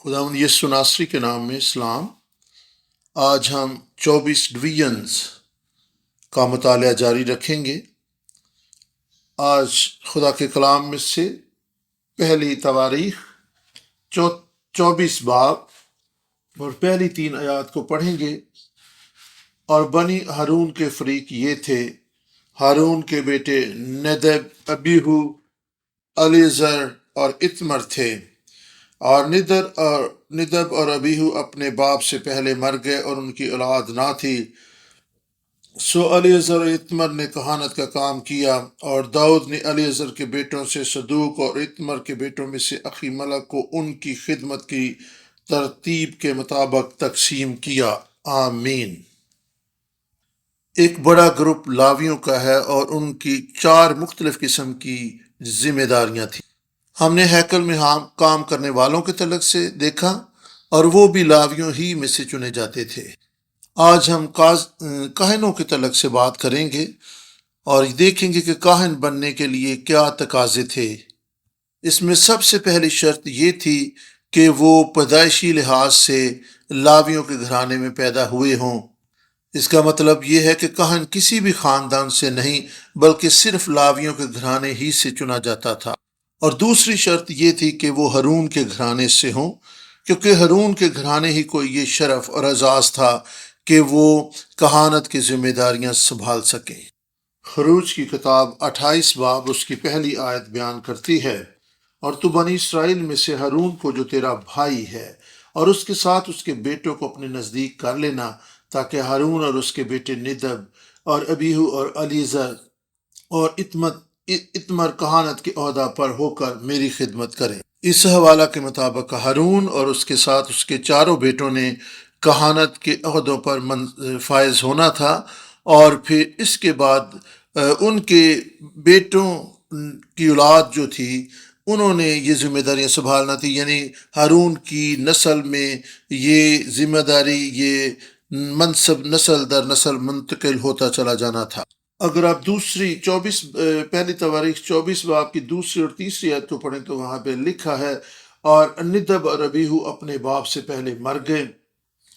خداوند یسوع ناصری کے نام میں اسلام۔ آج ہم 24 ڈویژنز کا مطالعہ جاری رکھیں گے۔ آج خدا کے کلام میں سے پہلی تواریخ 24 باب اور پہلی 3 آیات کو پڑھیں گے۔ اور بنی ہارون کے فریق یہ تھے: ہارون کے بیٹے ندب، ابیہو، الیعزر اور اتمر تھے۔ اور ندب اور ابیہو اپنے باپ سے پہلے مر گئے اور ان کی اولاد نہ تھی، سو الیعزر اور اتمر نے کہانت کا کام کیا۔ اور داؤد نے الیعزر کے بیٹوں سے صدوق اور اتمر کے بیٹوں میں سے اخی ملک کو ان کی خدمت کی ترتیب کے مطابق تقسیم کیا۔ آمین۔ ایک بڑا گروپ لاویوں کا ہے اور ان کی 4 مختلف قسم کی ذمہ داریاں تھیں۔ ہم نے ہیکل میں کام کرنے والوں کے تعلق سے دیکھا اور وہ بھی لاویوں ہی میں سے چنے جاتے تھے۔ آج ہم کاہنوں کے تعلق سے بات کریں گے اور دیکھیں گے کہ کاہن بننے کے لیے کیا تقاضے تھے۔ اس میں سب سے پہلی شرط یہ تھی کہ وہ پیدائشی لحاظ سے لاویوں کے گھرانے میں پیدا ہوئے ہوں۔ اس کا مطلب یہ ہے کہ کاہن کسی بھی خاندان سے نہیں بلکہ صرف لاویوں کے گھرانے ہی سے چنا جاتا تھا۔ اور دوسری شرط یہ تھی کہ وہ ہارون کے گھرانے سے ہوں، کیونکہ ہارون کے گھرانے ہی کو یہ شرف اور اعزاز تھا کہ وہ کہانت کی ذمہ داریاں سنبھال سکیں۔ خروج کی کتاب 28 باب اس کی پہلی آیت بیان کرتی ہے: اور تو بنی اسرائیل میں سے ہارون کو جو تیرا بھائی ہے اور اس کے ساتھ اس کے بیٹوں کو اپنے نزدیک کر لینا، تاکہ ہارون اور اس کے بیٹے ندب اور ابیہو اور الیعزر اور اتمر کہانت کے عہدہ پر ہو کر میری خدمت کریں۔ اس حوالہ کے مطابق ہارون اور اس کے ساتھ اس کے 4 بیٹوں نے کہانت کے عہدوں پر فائز ہونا تھا، اور پھر اس کے بعد ان کے بیٹوں کی اولاد جو تھی انہوں نے یہ ذمہ داریاں سنبھالنا تھی، یعنی ہارون کی نسل میں یہ ذمہ داری، یہ منصب نسل در نسل منتقل ہوتا چلا جانا تھا۔ اگر آپ پہلی تواریخ 24 باب کی دوسری اور تیسری آیت کو پڑھیں تو وہاں پہ لکھا ہے: اور ندب اور ابیہو اپنے باپ سے پہلے مر گئے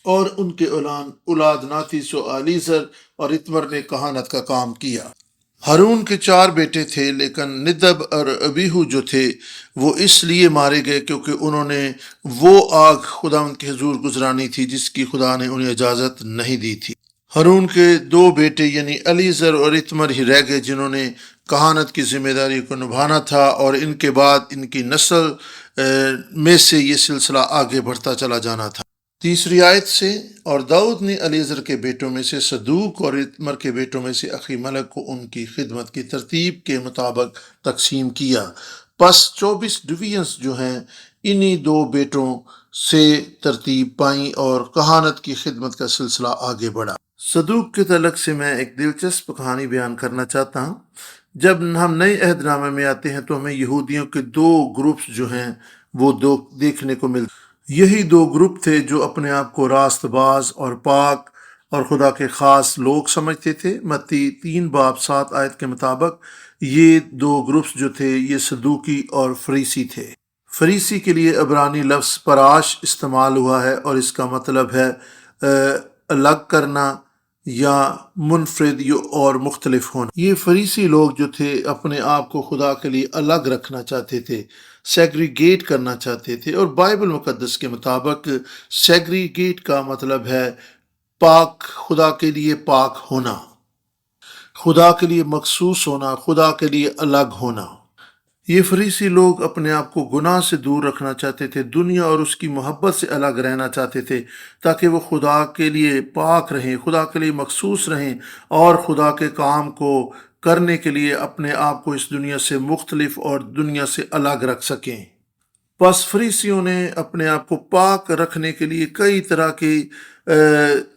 اور ان کے اولاد نہ تھی، سو الیعزر اور اتمر نے کہانت کا کام کیا۔ ہارون کے 4 بیٹے تھے، لیکن ندب اور ابیہو جو تھے وہ اس لیے مارے گئے کیونکہ انہوں نے وہ آگ خداوند کے حضور گزرانی تھی جس کی خدا نے انہیں اجازت نہیں دی تھی۔ ہارون کے 2 بیٹے یعنی الیعزر اور اتمر ہی رہ گئے جنہوں نے کہانت کی ذمہ داری کو نبھانا تھا، اور ان کے بعد ان کی نسل میں سے یہ سلسلہ آگے بڑھتا چلا جانا تھا۔ تیسری آیت سے: اور داؤد نے الیعزر کے بیٹوں میں سے صدوق اور اتمر کے بیٹوں میں سے اخی ملک کو ان کی خدمت کی ترتیب کے مطابق تقسیم کیا۔ پس 24 ڈویژنز جو ہیں انہی 2 بیٹوں سے ترتیب پائیں اور کہانت کی خدمت کا سلسلہ آگے بڑھا۔ صدوق کے تعلق سے میں ایک دلچسپ کہانی بیان کرنا چاہتا ہوں۔ جب ہم نئے عہد نامے میں آتے ہیں تو ہمیں یہودیوں کے 2 گروپس جو ہیں وہ دیکھنے کو ملتے ہیں۔ یہی 2 گروپ تھے جو اپنے آپ کو راست باز اور پاک اور خدا کے خاص لوگ سمجھتے تھے۔ متی 3 باب 7 آیت کے مطابق یہ 2 گروپس جو تھے یہ صدوقی اور فریسی تھے۔ فریسی کے لیے عبرانی لفظ پراش استعمال ہوا ہے اور اس کا مطلب ہے الگ کرنا یا منفرد اور مختلف ہونا۔ یہ فریسی لوگ جو تھے اپنے آپ کو خدا کے لیے الگ رکھنا چاہتے تھے، سیگریگیٹ کرنا چاہتے تھے، اور بائبل مقدس کے مطابق سیگریگیٹ کا مطلب ہے پاک، خدا کے لیے پاک ہونا، خدا کے لیے مخصوص ہونا، خدا کے لیے الگ ہونا۔ یہ فریسی لوگ اپنے آپ کو گناہ سے دور رکھنا چاہتے تھے، دنیا اور اس کی محبت سے الگ رہنا چاہتے تھے تاکہ وہ خدا کے لیے پاک رہیں، خدا کے لیے مخصوص رہیں اور خدا کے کام کو کرنے کے لیے اپنے آپ کو اس دنیا سے مختلف اور دنیا سے الگ رکھ سکیں۔ پس فریسیوں نے اپنے آپ کو پاک رکھنے کے لیے کئی طرح کے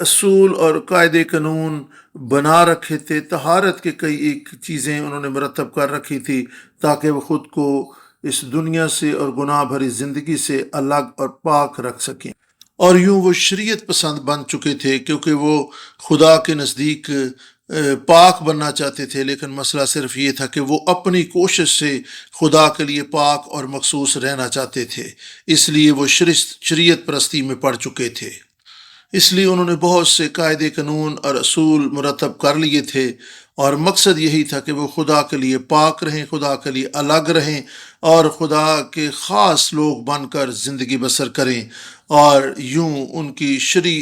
اصول اور قاعدے قانون بنا رکھے تھے، طہارت کے کئی ایک چیزیں انہوں نے مرتب کر رکھی تھی تاکہ وہ خود کو اس دنیا سے اور گناہ بھری زندگی سے الگ اور پاک رکھ سکیں۔ اور یوں وہ شریعت پسند بن چکے تھے کیونکہ وہ خدا کے نزدیک پاک بننا چاہتے تھے، لیکن مسئلہ صرف یہ تھا کہ وہ اپنی کوشش سے خدا کے لیے پاک اور مخصوص رہنا چاہتے تھے، اس لیے وہ شریعت پرستی میں پڑ چکے تھے۔ اس لیے انہوں نے بہت سے قاعدے قانون اور اصول مرتب کر لیے تھے، اور مقصد یہی تھا کہ وہ خدا کے لیے پاک رہیں، خدا کے لیے الگ رہیں اور خدا کے خاص لوگ بن کر زندگی بسر کریں، اور یوں ان کی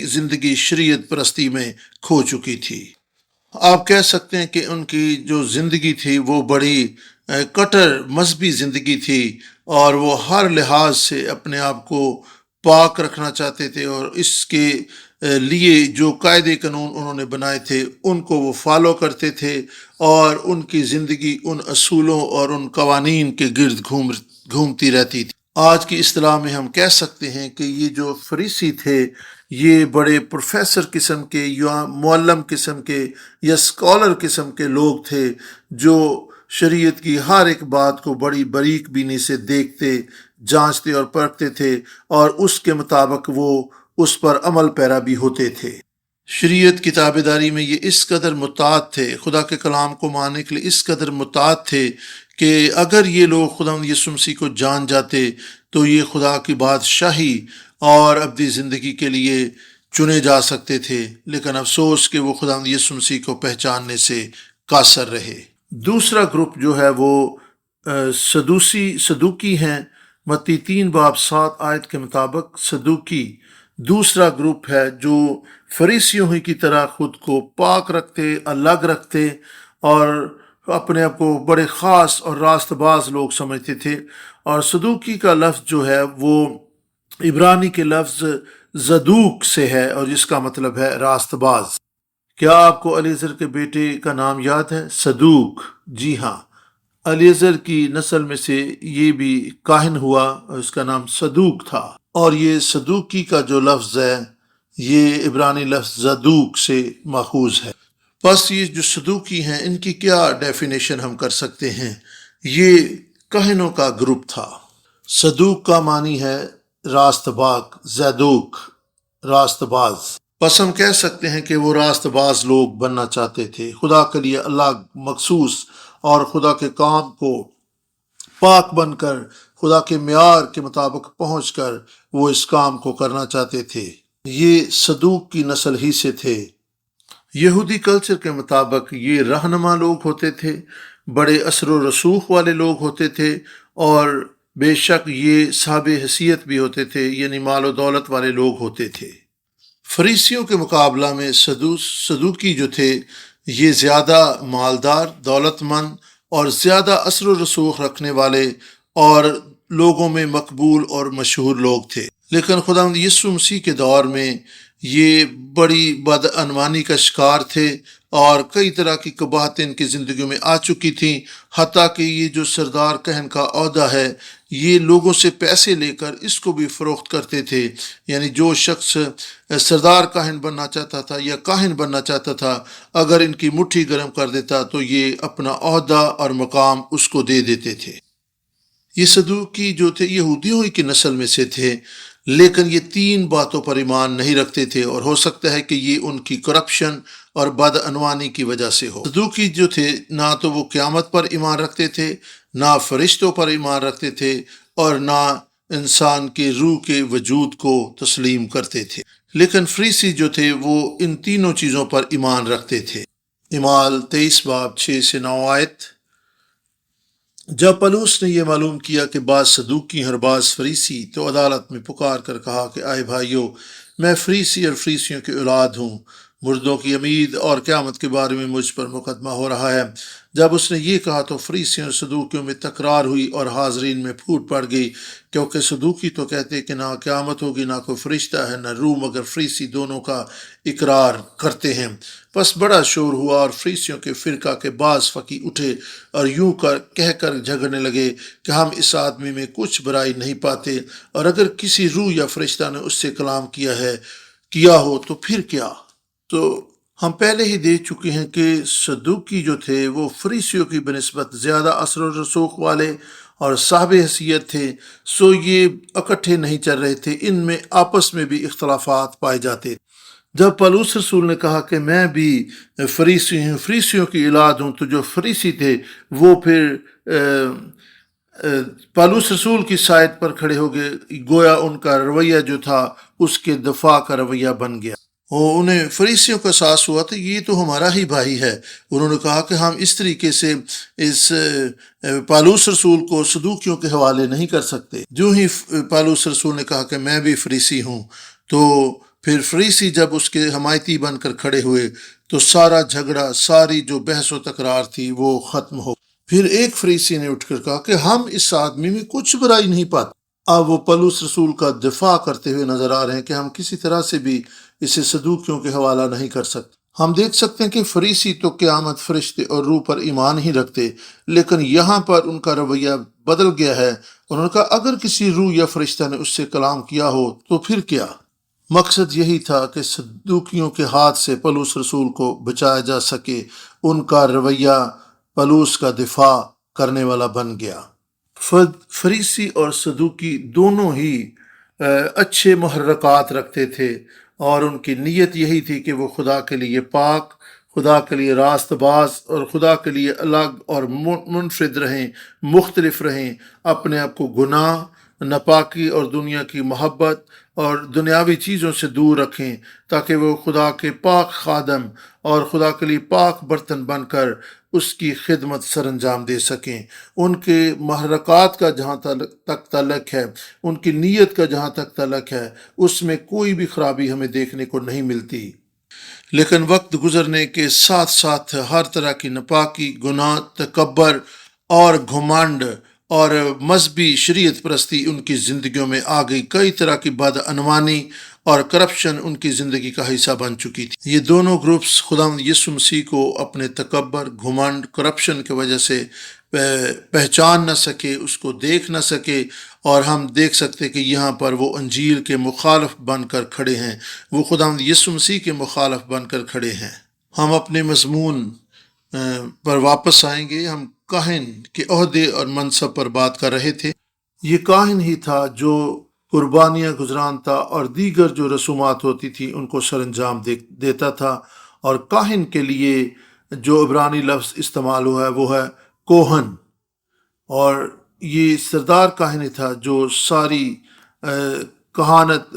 زندگی شریعت پرستی میں کھو چکی تھی۔ آپ کہہ سکتے ہیں کہ ان کی جو زندگی تھی وہ بڑی کٹر مذہبی زندگی تھی، اور وہ ہر لحاظ سے اپنے آپ کو پاک رکھنا چاہتے تھے، اور اس کے لیے جو قاعدے قانون انہوں نے بنائے تھے ان کو وہ فالو کرتے تھے، اور ان کی زندگی ان اصولوں اور ان قوانین کے گرد گھومتی رہتی تھی۔ آج کی اصطلاح میں ہم کہہ سکتے ہیں کہ یہ جو فریسی تھے یہ بڑے پروفیسر قسم کے یا معلم قسم کے یا اسکالر قسم کے لوگ تھے، جو شریعت کی ہر ایک بات کو بڑی باریک بینی سے دیکھتے، جانچتے اور پرکھتے تھے، اور اس کے مطابق وہ اس پر عمل پیرا بھی ہوتے تھے۔ شریعت کی تابعداری میں یہ اس قدر متعد تھے، خدا کے کلام کو ماننے کے لیے اس قدر متعد تھے کہ اگر یہ لوگ خداوند یسوع مسیح کو جان جاتے تو یہ خدا کی بادشاہی اور ابدی زندگی کے لیے چنے جا سکتے تھے، لیکن افسوس کہ وہ خداوند یسوع مسیح کو پہچاننے سے قاصر رہے۔ دوسرا گروپ جو ہے وہ صدوقی ہیں۔ متی 3:7 کے مطابق صدوقی دوسرا گروپ ہے جو فریسیوں ہی کی طرح خود کو پاک رکھتے، الگ رکھتے، اور اپنے آپ کو بڑے خاص اور راست باز لوگ سمجھتے تھے۔ اور صدوقی کا لفظ جو ہے وہ عبرانی کے لفظ زدوق سے ہے، اور جس کا مطلب ہے راست باز۔ کیا آپ کو الیعزر کے بیٹے کا نام یاد ہے؟ صدوق۔ جی ہاں، الیعزر کی نسل میں سے یہ بھی کاہن ہوا، اور اس کا نام صدوق تھا، اور یہ صدوقی کا جو لفظ ہے یہ عبرانی لفظ زدوق سے ماخوذ ہے۔ بس یہ جو صدوقی ہیں ان کی کیا ڈیفینیشن ہم کر سکتے ہیں؟ یہ کاہنوں کا گروپ تھا۔ صدوق کا معنی ہے راست باز، زدوق راست باز۔ بس ہم کہہ سکتے ہیں کہ وہ راست باز لوگ بننا چاہتے تھے، خدا کے لیے الگ، مخصوص، اور خدا کے کام کو پاک بن کر خدا کے معیار کے مطابق پہنچ کر وہ اس کام کو کرنا چاہتے تھے۔ یہ صدوق کی نسل ہی سے تھے۔ یہودی کلچر کے مطابق یہ رہنما لوگ ہوتے تھے، بڑے اثر و رسوخ والے لوگ ہوتے تھے، اور بے شک یہ صاحب حیثیت بھی ہوتے تھے، یعنی مال و دولت والے لوگ ہوتے تھے۔ فریسیوں کے مقابلہ میں صدوقی جو تھے یہ زیادہ مالدار، دولت مند اور زیادہ اثر و رسوخ رکھنے والے اور لوگوں میں مقبول اور مشہور لوگ تھے۔ لیکن خداوند یسوع مسیح کے دور میں یہ بڑی بدعنوانی کا شکار تھے، اور کئی طرح کی قباحتیں ان کی زندگیوں میں آ چکی تھیں، حتیٰ کہ یہ جو سردار کہن کا عہدہ ہے یہ لوگوں سے پیسے لے کر اس کو بھی فروخت کرتے تھے، یعنی جو شخص سردار کاہن بننا چاہتا تھا یا کاہن بننا چاہتا تھا، اگر ان کی مٹھی گرم کر دیتا تو یہ اپنا عہدہ اور مقام اس کو دے دیتے تھے۔ یہ صدوقی جو تھے یہودیوں ہی کی نسل میں سے تھے، لیکن یہ 3 باتوں پر ایمان نہیں رکھتے تھے، اور ہو سکتا ہے کہ یہ ان کی کرپشن اور بدعنوانی کی وجہ سے ہو۔ صدوقی جو تھے نہ تو وہ قیامت پر ایمان رکھتے تھے، نہ فرشتوں پر ایمان رکھتے تھے، اور نہ انسان کے روح کے وجود کو تسلیم کرتے تھے۔ لیکن فریسی جو تھے وہ ان تینوں چیزوں پر ایمان رکھتے تھے۔ اعمال 23:6-9 جب پلوس نے یہ معلوم کیا کہ بعض صدوقی اور بعض فریسی، تو عدالت میں پکار کر کہا کہ آئے بھائیو، میں فریسی اور فریسیوں کی اولاد ہوں، مردوں کی امید اور قیامت کے بارے میں مجھ پر مقدمہ ہو رہا ہے۔ جب اس نے یہ کہا تو فریسیوں اور صدوقیوں میں تکرار ہوئی اور حاضرین میں پھوٹ پڑ گئی، کیونکہ صدوقی تو کہتے کہ نہ قیامت ہوگی، نہ کوئی فرشتہ ہے، نہ روح، مگر فریسی دونوں کا اقرار کرتے ہیں۔ بس بڑا شور ہوا، اور فریسیوں کے فرقہ کے بعض فقی اٹھے اور یوں کہہ کر جھگڑنے لگے کہ ہم اس آدمی میں کچھ برائی نہیں پاتے، اور اگر کسی روح یا فرشتہ نے اس سے کلام کیا ہو تو پھر کیا؟ تو ہم پہلے ہی دیکھ چکے ہیں کہ صدوقی جو تھے وہ فریسیوں کی بنسبت زیادہ اثر و رسوخ والے اور صاحب حیثیت تھے، سو یہ اکٹھے نہیں چل رہے تھے، ان میں آپس میں بھی اختلافات پائے جاتے۔ جب پالوس رسول نے کہا کہ میں بھی فریسی ہوں، فریسیوں کی اولاد ہوں، تو جو فریسی تھے وہ پھر پالوس رسول کی سائٹ پر کھڑے ہو گئے، گویا ان کا رویہ جو تھا اس کے دفاع کا رویہ بن گیا۔ اور انہیں فریسیوں کا احساس ہوا تھا یہ تو ہمارا ہی بھائی ہے۔ انہوں نے کہا کہ ہم اس طریقے سے اس پالوس رسول کو صدوقیوں کے حوالے نہیں کر سکتے۔ جو ہی پالوس رسول نے کہا کہ میں بھی فریسی ہوں، تو پھر فریسی جب اس کے حمایتی بن کر کھڑے ہوئے تو سارا جھگڑا، ساری جو بحث و تکرار تھی وہ ختم ہو۔ پھر ایک فریسی نے اٹھ کر کہا کہ ہم اس آدمی میں کچھ برائی نہیں پاتے۔ اب وہ پولس رسول کا دفاع کرتے ہوئے نظر آ رہے ہیں کہ ہم کسی طرح سے بھی اسے صدوقیوں کے حوالہ نہیں کر سکتے۔ ہم دیکھ سکتے ہیں کہ فریسی تو قیامت، فرشتے اور روح پر ایمان ہی رکھتے، لیکن یہاں پر ان کا رویہ بدل گیا ہے۔ انہوں نے کہا اگر کسی روح یا فرشتہ نے اس سے کلام کیا ہو تو پھر کیا؟ مقصد یہی تھا کہ صدوقیوں کے ہاتھ سے پولس رسول کو بچایا جا سکے۔ ان کا رویہ پولس کا دفاع کرنے والا بن گیا۔ فریسی اور صدوقی دونوں ہی اچھے محرکات رکھتے تھے، اور ان کی نیت یہی تھی کہ وہ خدا کے لیے پاک، خدا کے لیے راست باز اور خدا کے لیے الگ اور منفرد رہیں، مختلف رہیں، اپنے آپ کو گناہ، ناپاکی اور دنیا کی محبت اور دنیاوی چیزوں سے دور رکھیں، تاکہ وہ خدا کے پاک خادم اور خدا کے لیے پاک برتن بن کر اس کی خدمت سر انجام دے سکیں۔ ان کے محرکات کا جہاں تک تعلق ہے، ان کی نیت کا جہاں تک تعلق ہے، اس میں کوئی بھی خرابی ہمیں دیکھنے کو نہیں ملتی۔ لیکن وقت گزرنے کے ساتھ ساتھ ہر طرح کی ناپاکی، گناہ، تکبر اور گھمنڈ اور مذہبی شریعت پرستی ان کی زندگیوں میں آ گئی۔ کئی طرح کی بدعنوانی اور کرپشن ان کی زندگی کا حصہ بن چکی تھی۔ یہ دونوں گروپس خداوند یسوع مسیح کو اپنے تکبر، گھمنڈ، کرپشن کی وجہ سے پہچان نہ سکے، اس کو دیکھ نہ سکے، اور ہم دیکھ سکتے کہ یہاں پر وہ انجیل کے مخالف بن کر کھڑے ہیں، وہ خداوند یسوع مسیح کے مخالف بن کر کھڑے ہیں۔ ہم اپنے مضمون پر واپس آئیں گے۔ ہم کاہن کے عہدے اور منصب پر بات کر رہے تھے۔ یہ کاہن ہی تھا جو قربانیاں گزرانتا اور دیگر جو رسومات ہوتی تھی ان کو سر انجام دیتا تھا۔ اور کاہن کے لیے جو عبرانی لفظ استعمال ہوا ہے وہ ہے کوہن، اور یہ سردار کاہن تھا جو ساری کہانت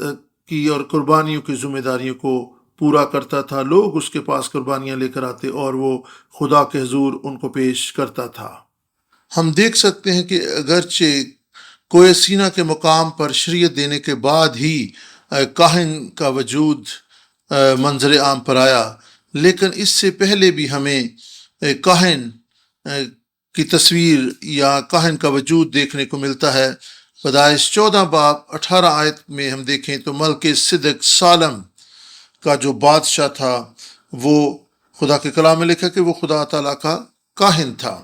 کی اور قربانیوں کی ذمہ داریوں کو پورا کرتا تھا۔ لوگ اس کے پاس قربانیاں لے کر آتے اور وہ خدا کے حضور ان کو پیش کرتا تھا۔ ہم دیکھ سکتے ہیں کہ اگرچہ کوہ سینا کے مقام پر شریعت دینے کے بعد ہی کاہن کا وجود منظر عام پر آیا، لیکن اس سے پہلے بھی ہمیں کاہن کی تصویر یا کاہن کا وجود دیکھنے کو ملتا ہے۔ پیدائش 14 باب 18 آیت میں ہم دیکھیں تو ملک صدق سالم کا جو بادشاہ تھا، وہ خدا کے کلام میں لکھا کہ وہ خدا تعالیٰ کا کاہن تھا۔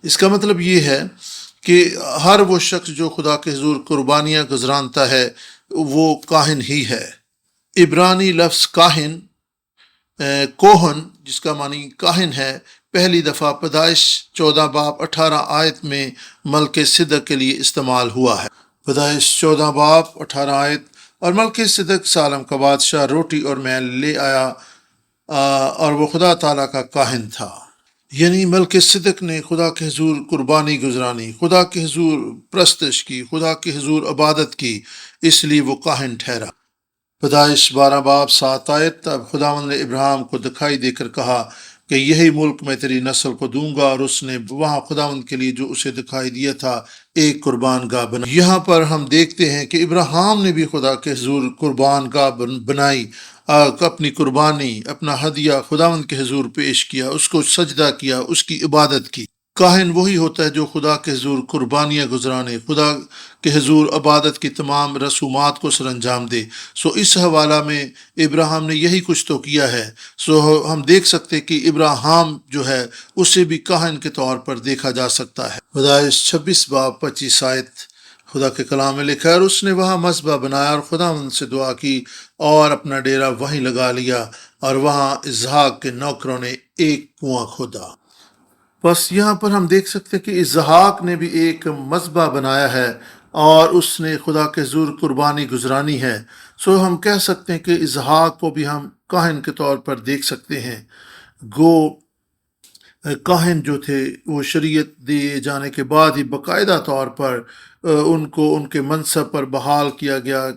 اس کا مطلب یہ ہے کہ ہر وہ شخص جو خدا کے حضور قربانیاں گزرانتا ہے وہ کاہن ہی ہے۔ عبرانی لفظ کاہن، کوہن، جس کا معنی کاہن ہے، پہلی دفعہ پیدائش 14 باب 18 آیت میں ملک صدق کے لیے استعمال ہوا ہے۔ پیدائش 14 باب 18 آیت، اور ملک صدق سالم کا بادشاہ روٹی اور میل لے آیا اور وہ خدا تعالیٰ کا کاہن تھا۔ یعنی ملک صدق نے خدا کے حضور قربانی گزرانی، خدا کے حضور پرستش کی، خدا کے حضور عبادت کی، اس لیے وہ کاہن ٹھہرا۔ پیدائش 12 باب 7 آیت، تب خداوند نے ابراہیم کو دکھائی دے کر کہا کہ یہی ملک میں تیری نسل کو دوں گا، اور اس نے وہاں خداوند کے لیے جو اسے دکھائی دیا تھا ایک قربان گاہ بنائی۔ یہاں پر ہم دیکھتے ہیں کہ ابراہیم نے بھی خدا کے حضور قربان گاہ بنائی، اپنی قربانی، اپنا ہدیہ خداوند کے حضور پیش کیا، اس کو سجدہ کیا، اس کی عبادت کی۔ کاہن وہی ہوتا ہے جو خدا کے حضور قربانیاں گزرانے، خدا کے حضور عبادت کی تمام رسومات کو سر انجام دے۔ اس حوالہ میں ابراہیم نے یہی کچھ تو کیا ہے۔ ہم دیکھ سکتے کہ ابراہیم جو ہے اسے بھی کاہن کے طور پر دیکھا جا سکتا ہے۔ پیدائش 26 باب 25 آیت خدا کے کلام میں لکھا ہے، اور اس نے وہاں مذبح بنایا اور خداوند سے دعا کی اور اپنا ڈیرا وہیں لگا لیا، اور وہاں اسحاق کے نوکروں نے ایک کنواں کھودا۔ بس یہاں پر ہم دیکھ سکتے ہیں کہ اسحاق نے بھی ایک مذبح بنایا ہے، اور اس نے خدا کے حضور قربانی گزرانی ہے۔ سو ہم کہہ سکتے ہیں کہ اسحاق کو بھی ہم کاہن کے طور پر دیکھ سکتے ہیں۔ گو کاہن جو تھے وہ شریعت دیے جانے کے بعد ہی باقاعدہ طور پر ان کو ان کے منصب پر بحال کیا گیا،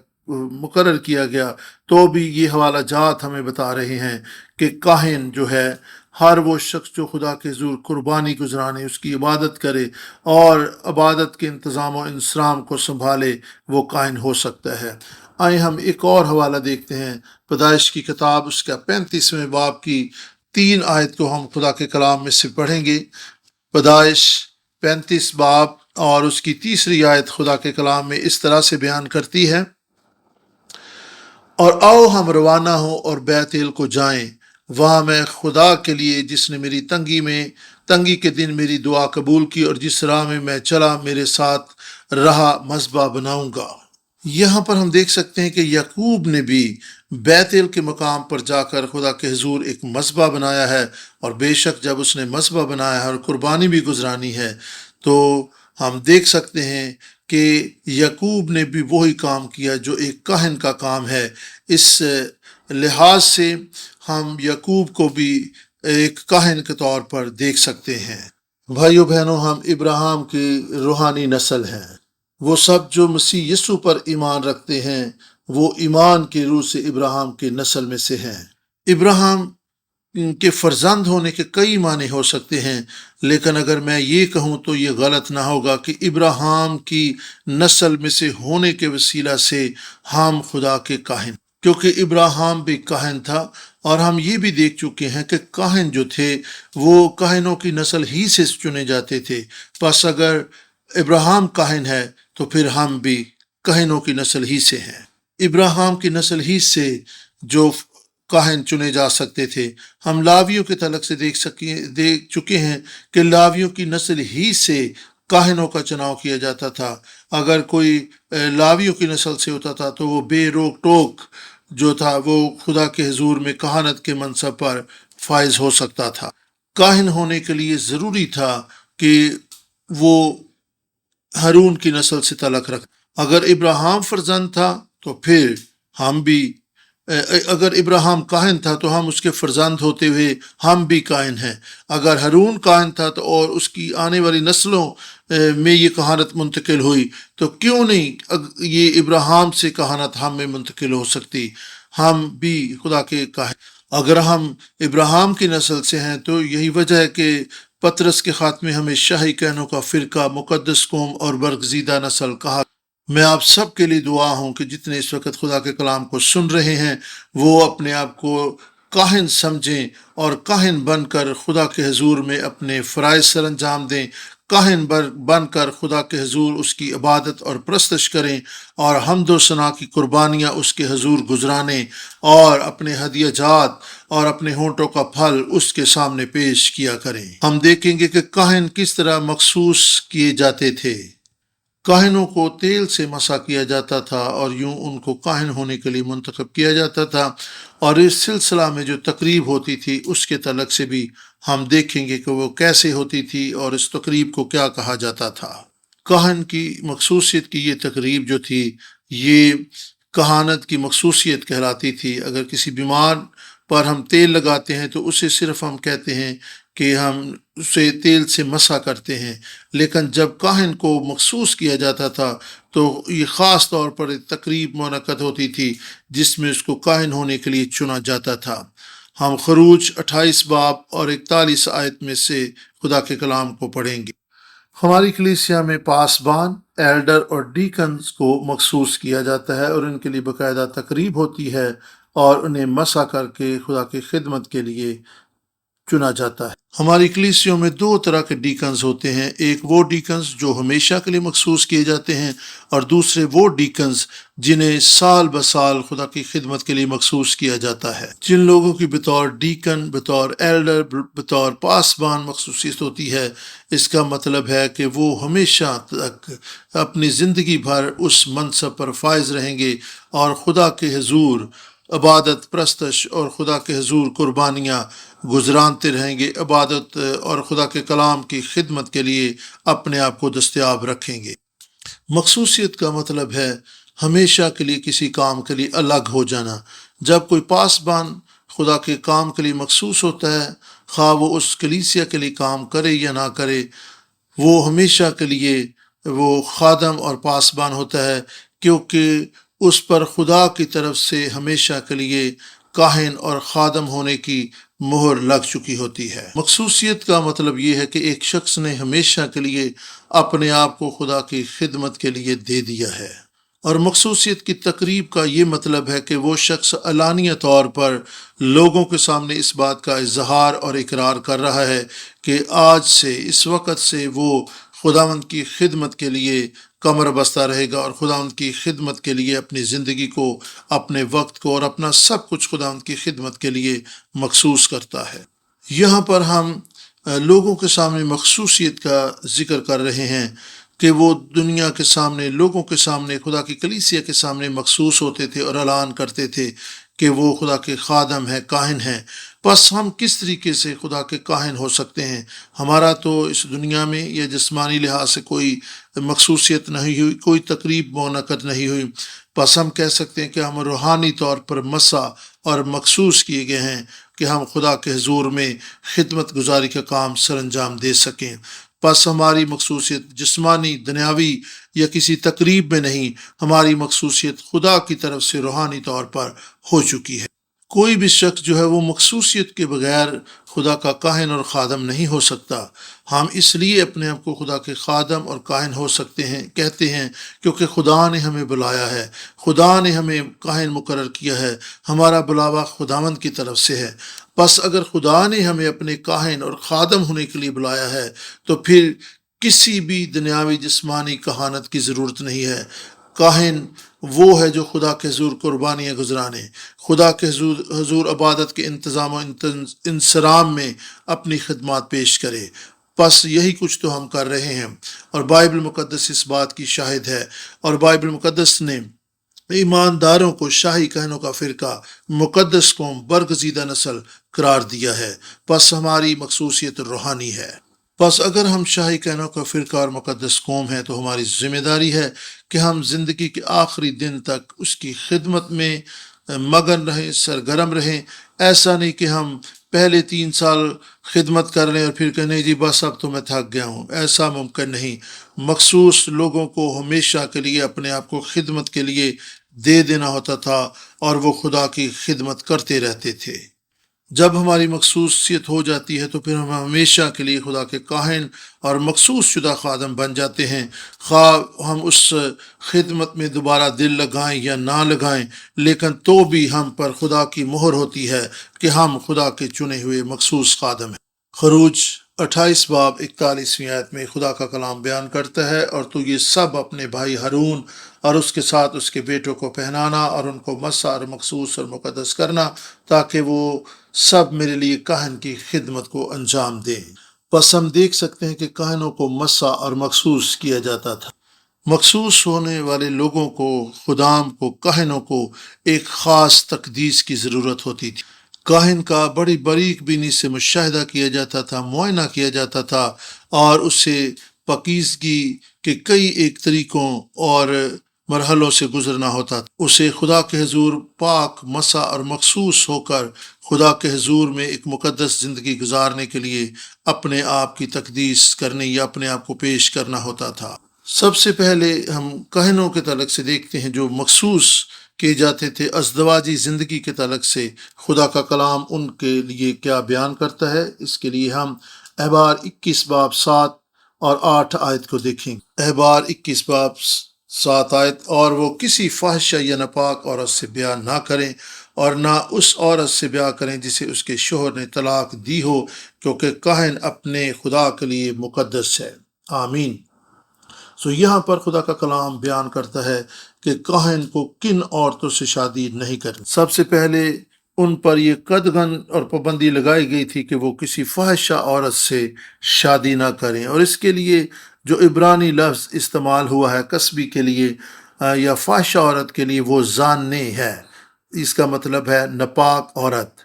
مقرر کیا گیا، تو بھی یہ حوالہ جات ہمیں بتا رہے ہیں کہ کاہن جو ہے، ہر وہ شخص جو خدا کے حضور قربانی گزرانے، اس کی عبادت کرے اور عبادت کے انتظام و انصرام کو سنبھالے، وہ کاہن ہو سکتا ہے۔ آئیں ہم ایک اور حوالہ دیکھتے ہیں، پیدائش کی کتاب اس کا 35ویں باب کی 3 آیت کو ہم خدا کے کلام میں سے پڑھیں گے۔ پیدائش 35 باب اور اس کی 3 آیت خدا کے کلام میں اس طرح سے بیان کرتی ہے: اور آؤ ہم روانہ ہوں اور بیت ایل کو جائیں، وہاں میں خدا کے لیے جس نے میری تنگی کے دن میری دعا قبول کی اور جس راہ میں میں چلا میرے ساتھ رہا، مذبح بناؤں گا۔ یہاں پر ہم دیکھ سکتے ہیں کہ یعقوب نے بھی بیت ایل کے مقام پر جا کر خدا کے حضور ایک مذبح بنایا ہے، اور بے شک جب اس نے مذبح بنایا ہے اور قربانی بھی گزرانی ہے، تو ہم دیکھ سکتے ہیں کہ یعقوب نے بھی وہی کام کیا جو ایک کاہن کا کام ہے۔ اس لحاظ سے ہم یعقوب کو بھی ایک کاہن کے طور پر دیکھ سکتے ہیں۔ بھائیو بہنوں، ہم ابراہیم کی روحانی نسل ہیں۔ وہ سب جو مسیح یسوع پر ایمان رکھتے ہیں، وہ ایمان کی روح سے ابراہیم کی نسل میں سے ہیں۔ ابراہیم کے فرزند ہونے کے کئی معنی ہو سکتے ہیں، لیکن اگر میں یہ کہوں تو یہ غلط نہ ہوگا کہ ابراہیم کی نسل میں سے ہونے کے وسیلہ سے ہم خدا کے کاہن، کیونکہ ابراہیم بھی کاہن تھا، اور ہم یہ بھی دیکھ چکے ہیں کہ کاہن جو تھے وہ کاہنوں کی نسل ہی سے چنے جاتے تھے۔ پس اگر ابراہیم کاہن ہے تو پھر ہم بھی کاہنوں کی نسل ہی سے ہیں۔ ابراہیم کی نسل ہی سے جو کاہن چنے جا سکتے تھے۔ ہم لاویوں کے تعلق سے دیکھ چکے ہیں کہ لاویوں کی نسل ہی سے کاہنوں کا چناؤ کیا جاتا تھا۔ اگر کوئی لاویوں کی نسل سے ہوتا تھا تو وہ بے روک ٹوک جو تھا وہ خدا کے حضور میں کہانت کے منصب پر فائز ہو سکتا تھا۔ کاہن ہونے کے لیے ضروری تھا کہ وہ ہارون کی نسل سے تعلق رکھ۔ اگر ابراہیم فرزند تھا تو پھر ہم بھی، اگر ابراہیم کاہن تھا تو ہم اس کے فرزند ہوتے ہوئے ہم بھی کاہن ہیں۔ اگر ہارون کاہن تھا تو اور اس کی آنے والی نسلوں میں یہ کہانت منتقل ہوئی، تو کیوں نہیں یہ ابراہیم سے کہانت ہم میں منتقل ہو سکتی؟ ہم بھی خدا کے کاہن۔ اگر ہم ابراہیم کی نسل سے ہیں تو یہی وجہ ہے کہ پطرس کے خاتمے ہمیں شاہی کہنوں کا فرقہ، مقدس قوم اور برگزیدہ نسل کہا۔ میں آپ سب کے لیے دعا ہوں کہ جتنے اس وقت خدا کے کلام کو سن رہے ہیں وہ اپنے آپ کو کاہن سمجھیں اور کاہن بن کر خدا کے حضور میں اپنے فرائض سر انجام دیں۔ کاہن بن کر خدا کے حضور اس کی عبادت اور پرستش کریں، اور حمد و ثنا کی قربانیاں اس کے حضور گزرانے، اور اپنے ہدیہ جات اور اپنے ہونٹوں کا پھل اس کے سامنے پیش کیا کریں۔ ہم دیکھیں گے کہ کاہن کس طرح مخصوص کیے جاتے تھے۔ کاہنوں کو تیل سے مسح کیا جاتا تھا اور یوں ان کو کاہن ہونے کے لیے منتخب کیا جاتا تھا، اور اس سلسلہ میں جو تقریب ہوتی تھی اس کے تعلق سے بھی ہم دیکھیں گے کہ وہ کیسے ہوتی تھی اور اس تقریب کو کیا کہا جاتا تھا۔ کاہن کی مخصوصیت کی یہ تقریب جو تھی یہ کہانت کی مخصوصیت کہلاتی تھی۔ اگر کسی بیمار پر ہم تیل لگاتے ہیں تو اسے صرف ہم کہتے ہیں کہ ہم اسے تیل سے مسح کرتے ہیں، لیکن جب کاہن کو مخصوص کیا جاتا تھا تو یہ خاص طور پر ایک تقریب منعقد ہوتی تھی جس میں اس کو کاہن ہونے کے لیے چنا جاتا تھا۔ ہم خروج 28 باب اور 41 آیت میں سے خدا کے کلام کو پڑھیں گے۔ ہماری کلیسیا میں پاسبان، ایلڈر اور ڈیکنز کو مخصوص کیا جاتا ہے اور ان کے لیے باقاعدہ تقریب ہوتی ہے اور انہیں مسح کر کے خدا کی خدمت کے لیے چنا جاتا ہے۔ ہماری کلیسیوں میں 2 طرح کے ڈیکنز ہوتے ہیں، ایک وہ ڈیکنز جو ہمیشہ کے لیے مخصوص کیے جاتے ہیں، اور دوسرے وہ ڈیکنز جنہیں سال بسال خدا کی خدمت کے لیے مخصوص کیا جاتا ہے۔ جن لوگوں کی بطور ڈیکن، بطور ایلڈر، بطور پاسبان مخصوصیت ہوتی ہے، اس کا مطلب ہے کہ وہ ہمیشہ تک اپنی زندگی بھر اس منصب پر فائز رہیں گے اور خدا کے حضور عبادت، پرستش اور خدا کے حضور قربانیاں گزرانتے رہیں گے، عبادت اور خدا کے کلام کی خدمت کے لیے اپنے آپ کو دستیاب رکھیں گے۔ مخصوصیت کا مطلب ہے ہمیشہ کے لیے کسی کام کے لیے الگ ہو جانا۔ جب کوئی پاسبان خدا کے کام کے لیے مخصوص ہوتا ہے، خواہ وہ اس کلیسیا کے لیے کام کرے یا نہ کرے، وہ ہمیشہ کے لیے وہ خادم اور پاسبان ہوتا ہے، کیونکہ اس پر خدا کی طرف سے ہمیشہ کے لیے کاہن اور خادم ہونے کی مہر لگ چکی ہوتی ہے۔ مخصوصیت کا مطلب یہ ہے کہ ایک شخص نے ہمیشہ کے لیے اپنے آپ کو خدا کی خدمت کے لیے دے دیا ہے۔ اور مخصوصیت کی تقریب کا یہ مطلب ہے کہ وہ شخص علانیہ طور پر لوگوں کے سامنے اس بات کا اظہار اور اقرار کر رہا ہے کہ آج سے، اس وقت سے وہ خداوند کی خدمت کے لیے کمر بستہ رہے گا، اور خداوند کی خدمت کے لیے اپنی زندگی کو، اپنے وقت کو اور اپنا سب کچھ خداوند کی خدمت کے لیے مخصوص کرتا ہے۔ یہاں پر ہم لوگوں کے سامنے مخصوصیت کا ذکر کر رہے ہیں کہ وہ دنیا کے سامنے، لوگوں کے سامنے، خدا کی کلیسیا کے سامنے مخصوص ہوتے تھے اور اعلان کرتے تھے کہ وہ خدا کے خادم ہیں، کاہن ہیں۔ بس ہم کس طریقے سے خدا کے کاہن ہو سکتے ہیں؟ ہمارا تو اس دنیا میں یا جسمانی لحاظ سے کوئی مخصوصیت نہیں ہوئی، کوئی تقریب منعقد نہیں ہوئی، بس ہم کہہ سکتے ہیں کہ ہم روحانی طور پر مسح اور مخصوص کیے گئے ہیں کہ ہم خدا کے حضور میں خدمت گزاری کا کام سر انجام دے سکیں۔ بس ہماری مخصوصیت جسمانی، دنیاوی یا کسی تقریب میں نہیں، ہماری مخصوصیت خدا کی طرف سے روحانی طور پر ہو چکی ہے۔ کوئی بھی شخص جو ہے وہ مخصوصیت کے بغیر خدا کا کاہن اور خادم نہیں ہو سکتا۔ ہم اس لیے اپنے آپ کو خدا کے خادم اور کاہن ہو سکتے ہیں، کہتے ہیں، کیونکہ خدا نے ہمیں بلایا ہے، خدا نے ہمیں کاہن مقرر کیا ہے، ہمارا بلاوا خداوند کی طرف سے ہے۔ بس اگر خدا نے ہمیں اپنے کاہن اور خادم ہونے کے لیے بلایا ہے تو پھر کسی بھی دنیاوی جسمانی کہانت کی ضرورت نہیں ہے۔ کاہن وہ ہے جو خدا کے حضور قربانیاں گزرانے، خدا کے حضور عبادت کے انتظام و انصرام میں اپنی خدمات پیش کرے۔ بس یہی کچھ تو ہم کر رہے ہیں، اور بائبل مقدس اس بات کی شاہد ہے۔ اور بائبل مقدس نے ایمانداروں کو شاہی کہنوں کا فرقہ، مقدس قوم، برگزیدہ نسل قرار دیا ہے۔ بس ہماری مخصوصیت روحانی ہے۔ بس اگر ہم شاہی کہنوں کا فرقہ اور مقدس قوم ہیں تو ہماری ذمہ داری ہے کہ ہم زندگی کے آخری دن تک اس کی خدمت میں مگن رہیں، سرگرم رہیں۔ ایسا نہیں کہ ہم پہلے 3 سال خدمت کر لیں اور پھر کہیں نہیں جی بس اب تو میں تھک گیا ہوں۔ ایسا ممکن نہیں۔ مخصوص لوگوں کو ہمیشہ کے لیے اپنے آپ کو خدمت کے لیے دے دینا ہوتا تھا، اور وہ خدا کی خدمت کرتے رہتے تھے۔ جب ہماری مخصوصیت ہو جاتی ہے تو پھر ہم ہمیشہ کے لیے خدا کے کاہن اور مخصوص شدہ خادم بن جاتے ہیں، خواہ ہم اس خدمت میں دوبارہ دل لگائیں یا نہ لگائیں، لیکن تو بھی ہم پر خدا کی مہر ہوتی ہے کہ ہم خدا کے چنے ہوئے مخصوص خادم ہیں۔ خروج 28 باب 41ویں آیت میں خدا کا کلام بیان کرتا ہے، اور تو یہ سب اپنے بھائی ہارون اور اس کے ساتھ اس کے بیٹوں کو پہنانا اور ان کو مسح اور مخصوص اور مقدس کرنا، تاکہ وہ سب میرے لیے کاہن کی خدمت کو انجام دیں۔ بس ہم دیکھ سکتے ہیں کہ کاہنوں کو مسح اور مخصوص کیا جاتا تھا۔ مخصوص ہونے والے لوگوں کو، خدام کو، کاہنوں کو ایک خاص تقدیس کی ضرورت ہوتی تھی۔ کاہن کا بڑی باریک بینی سے مشاہدہ کیا جاتا تھا، معائنہ کیا جاتا تھا، اور اسے پاکیزگی کے کئی ایک طریقوں اور مرحلوں سے گزرنا ہوتا تھا۔ اسے خدا کے حضور پاک، مسح اور مخصوص ہو کر خدا کے حضور میں ایک مقدس زندگی گزارنے کے لیے اپنے آپ کی تقدیس کرنے یا اپنے آپ کو پیش کرنا ہوتا تھا۔ سب سے پہلے ہم کاہنوں کے تعلق سے دیکھتے ہیں جو مخصوص کیے جاتے تھے۔ ازدواجی زندگی کے تعلق سے خدا کا کلام ان کے لیے کیا بیان کرتا ہے، اس کے لیے ہم احبار 21 باب 7 اور 8 آیت کو دیکھیں۔ احبار 21 باب 7 آیت، اور وہ کسی فاحشہ یا ناپاک عورت سے بیاہ نہ کریں، اور نہ اس عورت سے بیاہ کریں جسے اس کے شوہر نے طلاق دی ہو، کیونکہ کاہن اپنے خدا کے لیے مقدس ہے۔ آمین۔ یہاں پر خدا کا کلام بیان کرتا ہے کہ کاہن کو کن عورتوں سے شادی نہیں کرنی۔ سب سے پہلے ان پر یہ قدغن اور پابندی لگائی گئی تھی کہ وہ کسی فاحشہ عورت سے شادی نہ کریں، اور اس کے لیے جو عبرانی لفظ استعمال ہوا ہے کسبی کے لیے یا فاحشہ عورت کے لیے، وہ زانیہ ہے۔ اس کا مطلب ہے ناپاک عورت۔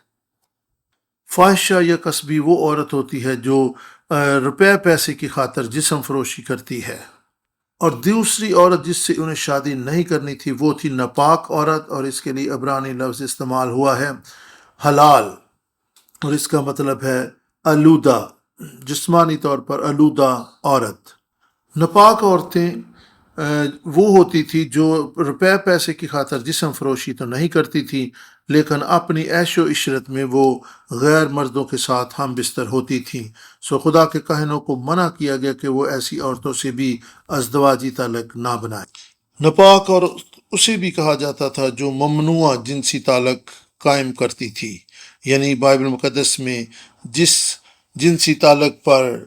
فاحشہ یا کسبی وہ عورت ہوتی ہے جو روپے پیسے کی خاطر جسم فروشی کرتی ہے، اور دوسری عورت جس سے انہیں شادی نہیں کرنی تھی وہ تھی ناپاک عورت، اور اس کے لیے عبرانی لفظ استعمال ہوا ہے حلال، اور اس کا مطلب ہے آلودہ، جسمانی طور پر آلودہ عورت۔ ناپاک عورتیں وہ ہوتی تھی جو روپے پیسے کی خاطر جسم فروشی تو نہیں کرتی تھی، لیکن اپنی عیش و عشرت میں وہ غیر مردوں کے ساتھ ہم بستر ہوتی تھیں۔ سو خدا کے کہنوں کو منع کیا گیا کہ وہ ایسی عورتوں سے بھی ازدواجی تعلق نہ بنائیں۔ ناپاک اور اسے بھی کہا جاتا تھا جو ممنوع جنسی تعلق قائم کرتی تھی، یعنی بائبل مقدس میں جس جنسی تعلق پر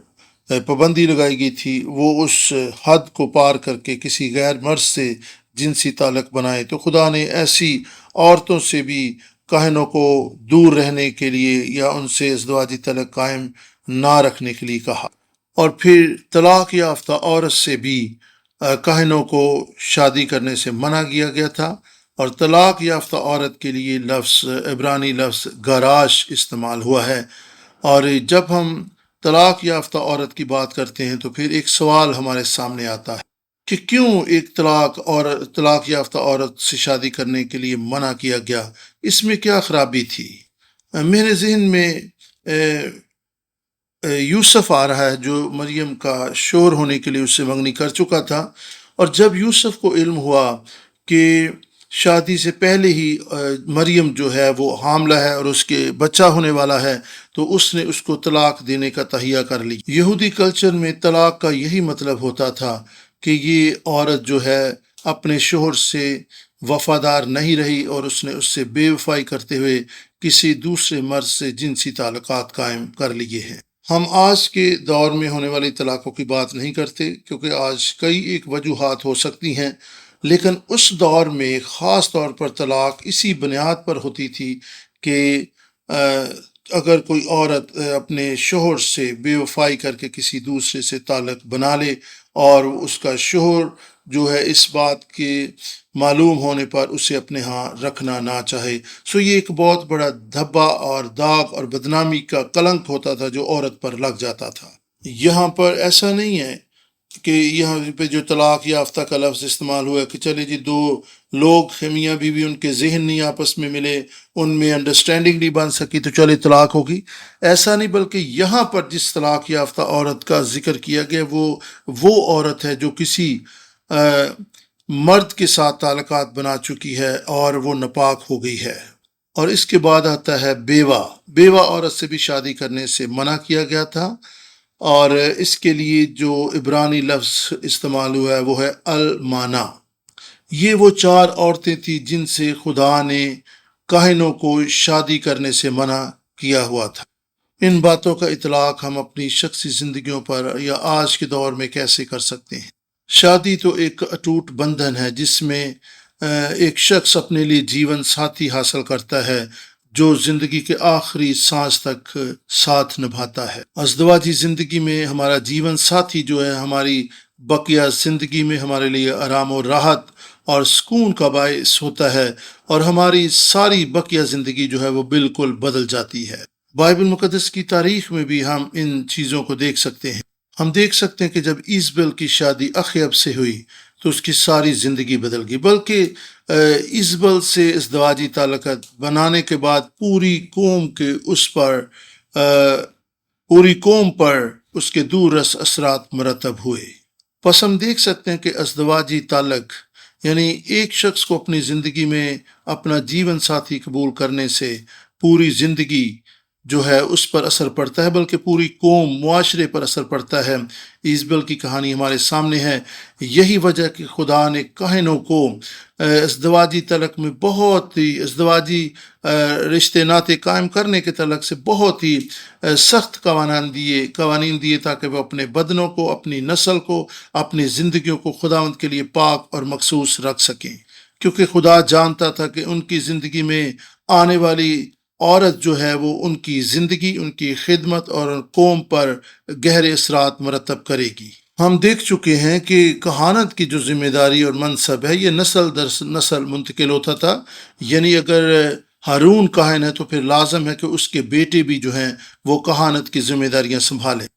پابندی لگائی گئی تھی وہ اس حد کو پار کر کے کسی غیر مرد سے جنسی تعلق بنائے، تو خدا نے ایسی عورتوں سے بھی کہنوں کو دور رہنے کے لیے یا ان سے ازدواجی تعلق قائم نہ رکھنے کے لیے کہا۔ اور پھر طلاق یافتہ عورت سے بھی کہنوں کو شادی کرنے سے منع کیا گیا تھا، اور طلاق یافتہ عورت کے لیے عبرانی لفظ گاراش استعمال ہوا ہے۔ اور جب ہم طلاق یافتہ عورت کی بات کرتے ہیں تو پھر ایک سوال ہمارے سامنے آتا ہے کہ کیوں ایک طلاق یافتہ عورت سے شادی کرنے کے لیے منع کیا گیا؟ اس میں کیا خرابی تھی؟ میرے ذہن میں یوسف آ رہا ہے جو مریم کا شوہر ہونے کے لیے اس سے منگنی کر چکا تھا، اور جب یوسف کو علم ہوا کہ شادی سے پہلے ہی مریم جو ہے وہ حاملہ ہے اور اس کے بچہ ہونے والا ہے، تو اس نے اس کو طلاق دینے کا تہیہ کر لی۔ یہودی کلچر میں طلاق کا یہی مطلب ہوتا تھا کہ یہ عورت جو ہے اپنے شوہر سے وفادار نہیں رہی اور اس نے اس سے بے وفائی کرتے ہوئے کسی دوسرے مرد سے جنسی تعلقات قائم کر لیے ہیں۔ ہم آج کے دور میں ہونے والی طلاقوں کی بات نہیں کرتے کیونکہ آج کئی ایک وجوہات ہو سکتی ہیں، لیکن اس دور میں خاص طور پر طلاق اسی بنیاد پر ہوتی تھی کہ اگر کوئی عورت اپنے شوہر سے بے وفائی کر کے کسی دوسرے سے تعلق بنا لے اور اس کا شوہر جو ہے اس بات کے معلوم ہونے پر اسے اپنے ہاں رکھنا نہ چاہے، سو یہ ایک بہت بڑا دھبا اور داغ اور بدنامی کا کلنک ہوتا تھا جو عورت پر لگ جاتا تھا۔ یہاں پر ایسا نہیں ہے کہ یہاں پہ جو طلاق یافتہ کا لفظ استعمال ہوا کہ چلے جی دو لوگ ہیں میاں بیوی، ان کے ذہن نہیں آپس میں ملے، ان میں انڈرسٹینڈنگ نہیں بن سکی تو چلے طلاق ہوگی، ایسا نہیں، بلکہ یہاں پر جس طلاق یافتہ عورت کا ذکر کیا گیا وہ عورت ہے جو کسی مرد کے ساتھ تعلقات بنا چکی ہے اور وہ ناپاک ہو گئی ہے۔ اور اس کے بعد آتا ہے بیوہ عورت سے بھی شادی کرنے سے منع کیا گیا تھا، اور اس کے لیے جو عبرانی لفظ استعمال ہوا ہے وہ ہے المانا۔ یہ وہ 4 عورتیں تھیں جن سے خدا نے کاہنوں کو شادی کرنے سے منع کیا ہوا تھا۔ ان باتوں کا اطلاق ہم اپنی شخصی زندگیوں پر یا آج کے دور میں کیسے کر سکتے ہیں؟ شادی تو ایک اٹوٹ بندھن ہے جس میں ایک شخص اپنے لیے جیون ساتھی حاصل کرتا ہے جو زندگی کے آخری سانس تک ساتھ نبھاتا ہے۔ ازدواجی زندگی میں ہمارا جیون ساتھی جو ہے ہماری بقیہ زندگی میں ہمارے لیے آرام و راحت اور سکون کا باعث ہوتا ہے، اور ہماری ساری بقیہ زندگی جو ہے وہ بالکل بدل جاتی ہے۔ بائبل مقدس کی تاریخ میں بھی ہم ان چیزوں کو دیکھ سکتے ہیں۔ ہم دیکھ سکتے ہیں کہ جب ایزبل کی شادی اخیب سے ہوئی تو اس کی ساری زندگی بدل گئی، بلکہ ایزبل سے ازدواجی تعلقات بنانے کے بعد پوری قوم پر اس کے دور رس اثرات مرتب ہوئے۔ پس ہم دیکھ سکتے ہیں کہ ازدواجی تعلق یعنی ایک شخص کو اپنی زندگی میں اپنا جیون ساتھی قبول کرنے سے پوری زندگی جو ہے اس پر اثر پڑتا ہے، بلکہ پوری قوم معاشرے پر اثر پڑتا ہے۔ ایزبل کی کہانی ہمارے سامنے ہے۔ یہی وجہ کہ خدا نے کاہنوں کو ازدواجی تعلق میں بہت ہی ازدواجی رشتے ناطے قائم کرنے کے تعلق سے بہت ہی سخت قوانین دیے تاکہ وہ اپنے بدنوں کو، اپنی نسل کو، اپنی زندگیوں کو خداوند کے لیے پاک اور مخصوص رکھ سکیں، کیونکہ خدا جانتا تھا کہ ان کی زندگی میں آنے والی عورت جو ہے وہ ان کی زندگی، ان کی خدمت اور قوم پر گہرے اثرات مرتب کرے گی۔ ہم دیکھ چکے ہیں کہ کہانت کی جو ذمہ داری اور منصب ہے یہ نسل در نسل منتقل ہوتا تھا، یعنی اگر ہارون کاہن ہے تو پھر لازم ہے کہ اس کے بیٹے بھی جو ہیں وہ کہانت کی ذمہ داریاں سنبھالیں۔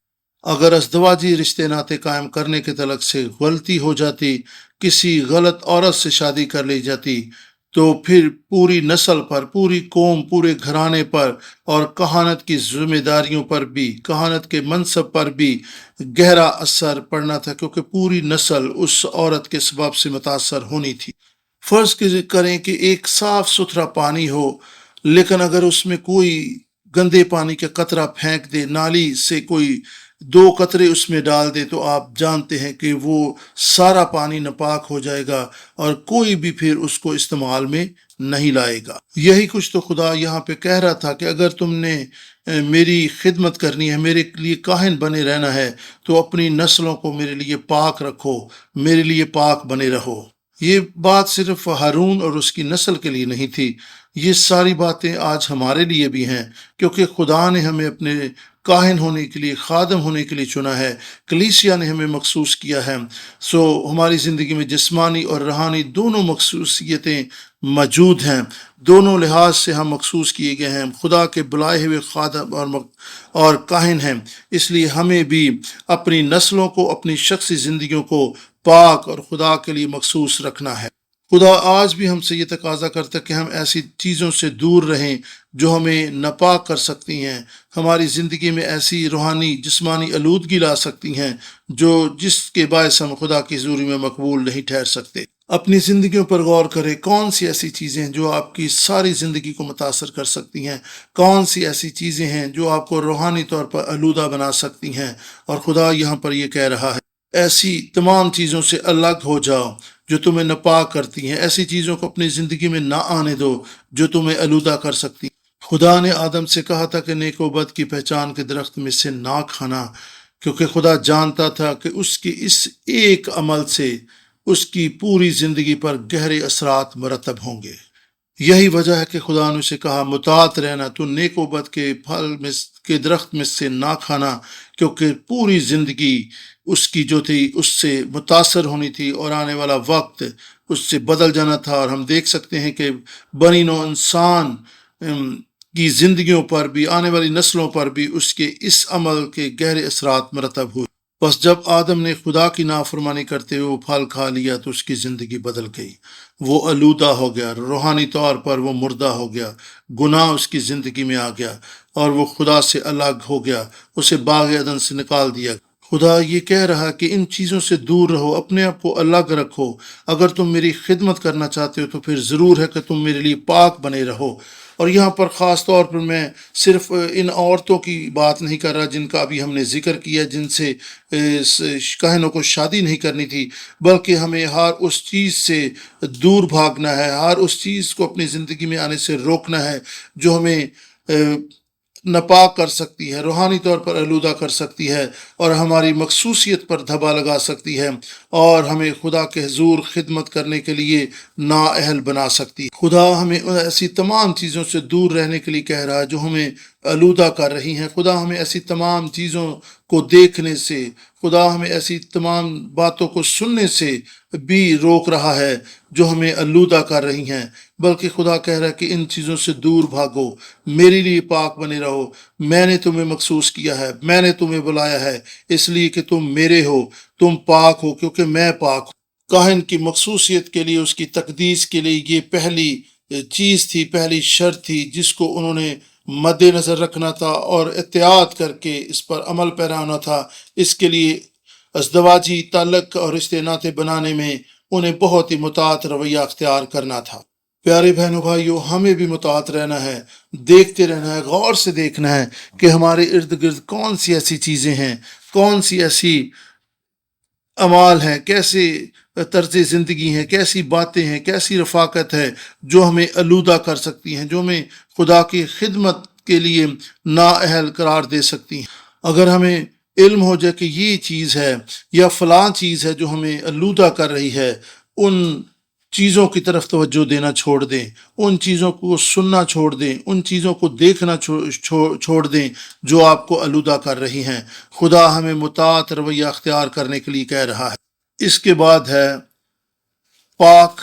اگر ازدواجی رشتے ناطے قائم کرنے کے تعلق سے غلطی ہو جاتی، کسی غلط عورت سے شادی کر لی جاتی، تو پھر پوری نسل پر، پوری قوم، پورے گھرانے پر اور کہانت کی ذمہ داریوں پر بھی، کہانت کے منصب پر بھی گہرا اثر پڑنا تھا، کیونکہ پوری نسل اس عورت کے سبب سے متاثر ہونی تھی۔ فرض کریں کہ ایک صاف ستھرا پانی ہو، لیکن اگر اس میں کوئی گندے پانی کا قطرہ پھینک دے، نالی سے کوئی 2 قطرے اس میں ڈال دے، تو آپ جانتے ہیں کہ وہ سارا پانی ناپاک ہو جائے گا اور کوئی بھی پھر اس کو استعمال میں نہیں لائے گا۔ یہی کچھ تو خدا یہاں پہ کہہ رہا تھا کہ اگر تم نے میری خدمت کرنی ہے، میرے لیے کاہن بنے رہنا ہے، تو اپنی نسلوں کو میرے لیے پاک رکھو، میرے لیے پاک بنے رہو۔ یہ بات صرف ہارون اور اس کی نسل کے لیے نہیں تھی، یہ ساری باتیں آج ہمارے لیے بھی ہیں، کیونکہ خدا نے ہمیں اپنے کاہن ہونے کے لیے، خادم ہونے کے لیے چنا ہے، کلیسیا نے ہمیں مخصوص کیا ہے۔ ہماری زندگی میں جسمانی اور روحانی دونوں مخصوصیتیں موجود ہیں، دونوں لحاظ سے ہم مخصوص کیے گئے ہیں، خدا کے بلائے ہوئے خادم اور کاہن ہیں۔ اس لیے ہمیں بھی اپنی نسلوں کو، اپنی شخصی زندگیوں کو پاک اور خدا کے لیے مخصوص رکھنا ہے۔ خدا آج بھی ہم سے یہ تقاضا کرتا ہے کہ ہم ایسی چیزوں سے دور رہیں جو ہمیں ناپاک کر سکتی ہیں، ہماری زندگی میں ایسی روحانی جسمانی آلودگی لا سکتی ہیں جس کے باعث ہم خدا کی حضوری میں مقبول نہیں ٹھہر سکتے۔ اپنی زندگیوں پر غور کریں، کون سی ایسی چیزیں ہیں جو آپ کی ساری زندگی کو متاثر کر سکتی ہیں، کون سی ایسی چیزیں ہیں جو آپ کو روحانی طور پر آلودہ بنا سکتی ہیں۔ اور خدا یہاں پر یہ کہہ رہا ہے، ایسی تمام چیزوں سے الگ ہو جاؤ جو تمہیں ناپاک کرتی ہیں، ایسی چیزوں کو اپنی زندگی میں نہ آنے دو جو تمہیں آلودہ کر سکتی ہیں۔ خدا نے آدم سے کہا تھا کہ نیک و بد کی پہچان کے درخت میں سے نہ کھانا، کیونکہ خدا جانتا تھا کہ اس کے اس ایک عمل سے اس کی پوری زندگی پر گہرے اثرات مرتب ہوں گے۔ یہی وجہ ہے کہ خدا نے اسے کہا، مطاعت رہنا، تو نیک و بد کے پھل کے درخت میں سے نہ کھانا، کیونکہ پوری زندگی اس کی جو تھی اس سے متاثر ہونی تھی، اور آنے والا وقت اس سے بدل جانا تھا۔ اور ہم دیکھ سکتے ہیں کہ بنی نوع انسان کی زندگیوں پر بھی، آنے والی نسلوں پر بھی اس کے اس عمل کے گہرے اثرات مرتب ہوئے۔ بس جب آدم نے خدا کی نافرمانی کرتے ہوئے وہ پھل کھا لیا تو اس کی زندگی بدل گئی، وہ آلودہ ہو گیا، روحانی طور پر وہ مردہ ہو گیا، گناہ اس کی زندگی میں آ گیا اور وہ خدا سے الگ ہو گیا، اسے باغ عدن سے نکال دیا۔ خدا یہ کہہ رہا کہ ان چیزوں سے دور رہو، اپنے آپ کو الگ رکھو۔ اگر تم میری خدمت کرنا چاہتے ہو تو پھر ضرور ہے کہ تم میرے لیے پاک بنے رہو۔ اور یہاں پر خاص طور پر میں صرف ان عورتوں کی بات نہیں کر رہا جن کا ابھی ہم نے ذکر کیا، جن سے کاہنوں کو شادی نہیں کرنی تھی، بلکہ ہمیں ہر اس چیز سے دور بھاگنا ہے، ہر اس چیز کو اپنی زندگی میں آنے سے روکنا ہے جو ہمیں ناپاک کر سکتی ہے، روحانی طور پر آلودہ کر سکتی ہے اور ہماری مخصوصیت پر دھبا لگا سکتی ہے، اور ہمیں خدا کے حضور خدمت کرنے کے لیے نااہل بنا سکتی ہے۔ خدا ہمیں ایسی تمام چیزوں سے دور رہنے کے لیے کہہ رہا ہے جو ہمیں آلودہ کر رہی ہیں۔ خدا ہمیں ایسی تمام چیزوں کو دیکھنے سے، خدا ہمیں ایسی تمام باتوں کو سننے سے بھی روک رہا ہے جو ہمیں آلودہ کر رہی ہیں، بلکہ خدا کہہ رہا ہے کہ ان چیزوں سے دور بھاگو، میرے لیے پاک بنے رہو۔ میں نے تمہیں مخصوص کیا ہے، میں نے تمہیں بلایا ہے اس لیے کہ تم میرے ہو، تم پاک ہو کیونکہ میں پاک ہوں۔ کاہن کی مخصوصیت کے لیے، اس کی تقدیس کے لیے یہ پہلی چیز تھی، پہلی شرط تھی جس کو انہوں نے مد نظر رکھنا تھا اور احتیاط کر کے اس پر عمل پیرا ہونا تھا۔ اس کے لیے ازدواجی تعلق اور رشتے ناطے بنانے میں انہیں بہت ہی مطاعت رویہ اختیار کرنا تھا۔ پیارے بہنوں بھائیوں، ہمیں بھی مطاعت رہنا ہے، دیکھتے رہنا ہے، غور سے دیکھنا ہے کہ ہمارے ارد گرد کون سی ایسی چیزیں ہیں، کون سی ایسی اعمال ہیں، کیسے طرز زندگی ہیں، کیسی باتیں ہیں، کیسی رفاقت ہے جو ہمیں آلودہ کر سکتی ہیں، جو ہمیں خدا کی خدمت کے لیے نااہل قرار دے سکتی ہیں۔ اگر ہمیں علم ہو جائے کہ یہ چیز ہے یا فلاں چیز ہے جو ہمیں آلودہ کر رہی ہے، ان چیزوں کی طرف توجہ دینا چھوڑ دیں، ان چیزوں کو سننا چھوڑ دیں، ان چیزوں کو دیکھنا چھوڑ دیں جو آپ کو آلودہ کر رہی ہیں۔ خدا ہمیں مطاعت رویہ اختیار کرنے کے لیے کہہ رہا ہے۔ اس کے بعد ہے پاک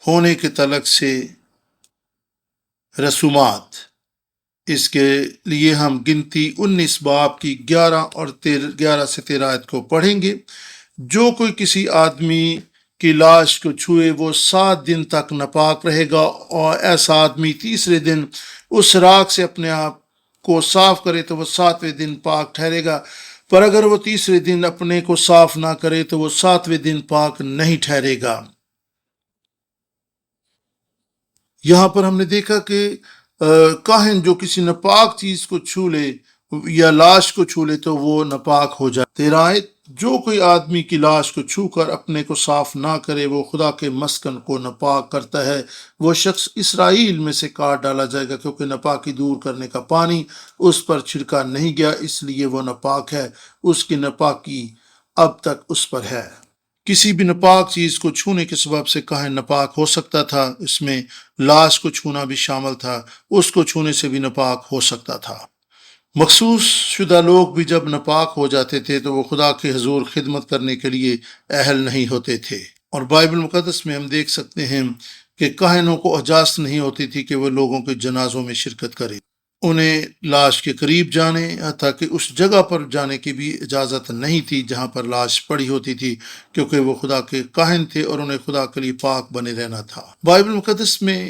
ہونے کے تعلق سے رسومات۔ اس کے لیے ہم گنتی 19 باب کی 11 سے 13 آیت کو پڑھیں گے۔ جو کوئی کسی آدمی کی لاش کو چھوئے وہ 7 دن تک ناپاک رہے گا، اور ایسا آدمی تیسرے دن اس راکھ سے اپنے آپ کو صاف کرے تو وہ 7ویں دن پاک ٹھہرے گا، پر اگر وہ تیسرے دن اپنے کو صاف نہ کرے تو وہ 7ویں دن پاک نہیں ٹھہرے گا۔ یہاں پر ہم نے دیکھا کہ کاہن جو کسی ناپاک چیز کو چھو لے یا لاش کو چھو لے تو وہ ناپاک ہو جائے۔ 13 آیت، جو کوئی آدمی کی لاش کو چھو کر اپنے کو صاف نہ کرے وہ خدا کے مسکن کو ناپاک کرتا ہے، وہ شخص اسرائیل میں سے کاٹ ڈالا جائے گا، کیونکہ ناپاکی دور کرنے کا پانی اس پر چھڑکا نہیں گیا، اس لیے وہ ناپاک ہے، اس کی ناپاکی اب تک اس پر ہے۔ کسی بھی ناپاک چیز کو چھونے کے سبب سے کاہن ناپاک ہو سکتا تھا، اس میں لاش کو چھونا بھی شامل تھا، اس کو چھونے سے بھی ناپاک ہو سکتا تھا۔ مخصوص شدہ لوگ بھی جب ناپاک ہو جاتے تھے تو وہ خدا کے حضور خدمت کرنے کے لیے اہل نہیں ہوتے تھے، اور بائبل مقدس میں ہم دیکھ سکتے ہیں کہ کاہنوں کو اجازت نہیں ہوتی تھی کہ وہ لوگوں کے جنازوں میں شرکت کریں، انہیں لاش کے قریب جانے حتیٰ کہ اس جگہ پر جانے کی بھی اجازت نہیں تھی جہاں پر لاش پڑی ہوتی تھی، کیونکہ وہ خدا کے کاہن تھے اور انہیں خدا کے لیے پاک بنے رہنا تھا۔ بائبل مقدس میں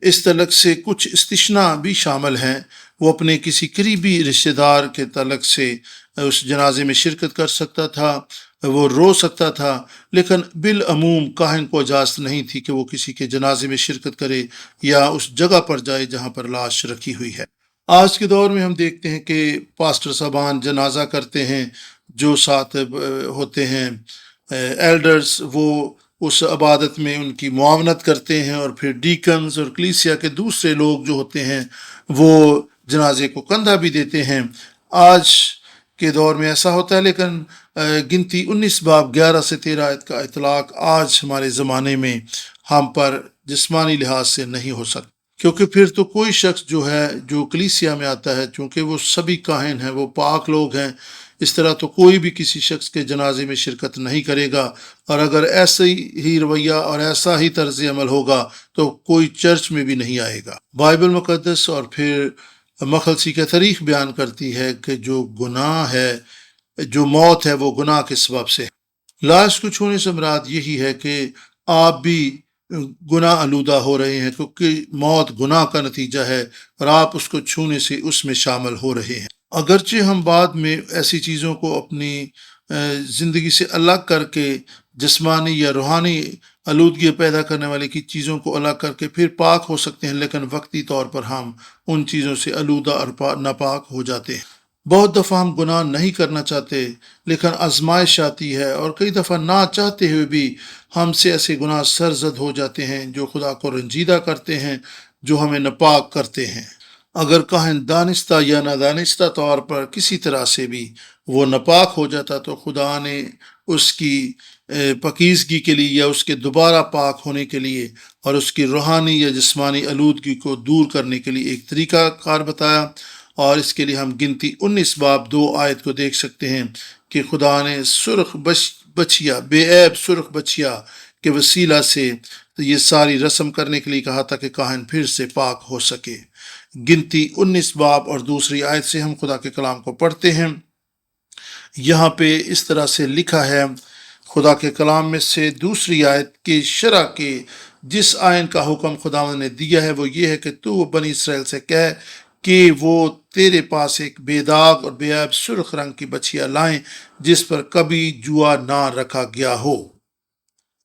اس تعلق سے کچھ استثناء بھی شامل ہیں، وہ اپنے کسی قریبی رشتہ دار کے تعلق سے اس جنازے میں شرکت کر سکتا تھا، وہ رو سکتا تھا، لیکن بالعموم کاہن کو اجازت نہیں تھی کہ وہ کسی کے جنازے میں شرکت کرے یا اس جگہ پر جائے جہاں پر لاش رکھی ہوئی ہے۔ آج کے دور میں ہم دیکھتے ہیں کہ پاسٹر صاحبان جنازہ کرتے ہیں، جو ساتھ ہوتے ہیں ایلڈرز، وہ اس عبادت میں ان کی معاونت کرتے ہیں، اور پھر ڈیکنز اور کلیسیا کے دوسرے لوگ جو ہوتے ہیں وہ جنازے کو کندھا بھی دیتے ہیں۔ آج کے دور میں ایسا ہوتا ہے، لیکن گنتی 19 باب 11 سے 13 آیت کا اطلاق آج ہمارے زمانے میں ہم پر جسمانی لحاظ سے نہیں ہو سکتا، کیونکہ پھر تو کوئی شخص جو ہے جو کلیسیا میں آتا ہے، چونکہ وہ سبھی کاہن ہیں، وہ پاک لوگ ہیں، اس طرح تو کوئی بھی کسی شخص کے جنازے میں شرکت نہیں کرے گا، اور اگر ایسا ہی رویہ اور ایسا ہی طرز عمل ہوگا تو کوئی چرچ میں بھی نہیں آئے گا۔ بائبل مقدس اور پھر مخلصی کا تاریخ بیان کرتی ہے کہ جو گناہ ہے، جو موت ہے، وہ گناہ کے سبب سے ہے۔ لاش کو چھونے سے مراد یہی ہے کہ آپ بھی گناہ آلودہ ہو رہے ہیں، کیونکہ موت گناہ کا نتیجہ ہے، اور آپ اس کو چھونے سے اس میں شامل ہو رہے ہیں۔ اگرچہ ہم بعد میں ایسی چیزوں کو اپنی زندگی سے الگ کر کے جسمانی یا روحانی آلودگی پیدا کرنے والی کی چیزوں کو الگ کر کے پھر پاک ہو سکتے ہیں، لیکن وقتی طور پر ہم ان چیزوں سے آلودہ اور ناپاک ہو جاتے ہیں۔ بہت دفعہ ہم گناہ نہیں کرنا چاہتے، لیکن آزمائش آتی ہے، اور کئی دفعہ نہ چاہتے ہوئے بھی ہم سے ایسے گناہ سرزد ہو جاتے ہیں جو خدا کو رنجیدہ کرتے ہیں، جو ہمیں ناپاک کرتے ہیں۔ اگر کاہن دانستہ یا نادانستہ طور پر کسی طرح سے بھی وہ ناپاک ہو جاتا تو خدا نے اس کی پاکیزگی کے لیے یا اس کے دوبارہ پاک ہونے کے لیے اور اس کی روحانی یا جسمانی آلودگی کو دور کرنے کے لیے ایک طریقہ کار بتایا، اور اس کے لیے ہم گنتی 19 باب 2 آیت کو دیکھ سکتے ہیں کہ خدا نے سرخ بچیا، بے عیب سرخ بچیا کے وسیلہ سے یہ ساری رسم کرنے کے لیے کہا تھا کہ کاہن پھر سے پاک ہو سکے۔ گنتی 19 باب اور دوسری آیت سے ہم خدا کے کلام کو پڑھتے ہیں۔ یہاں پہ اس طرح سے لکھا ہے خدا کے کلام میں سے دوسری آیت کے شرح کے جس آئین کا حکم خداوند نے دیا ہے وہ یہ ہے کہ تو بنی اسرائیل سے کہہ کہ وہ تیرے پاس ایک بے داغ اور بے عیب سرخ رنگ کی بچھیا لائیں جس پر کبھی جوا نہ رکھا گیا ہو۔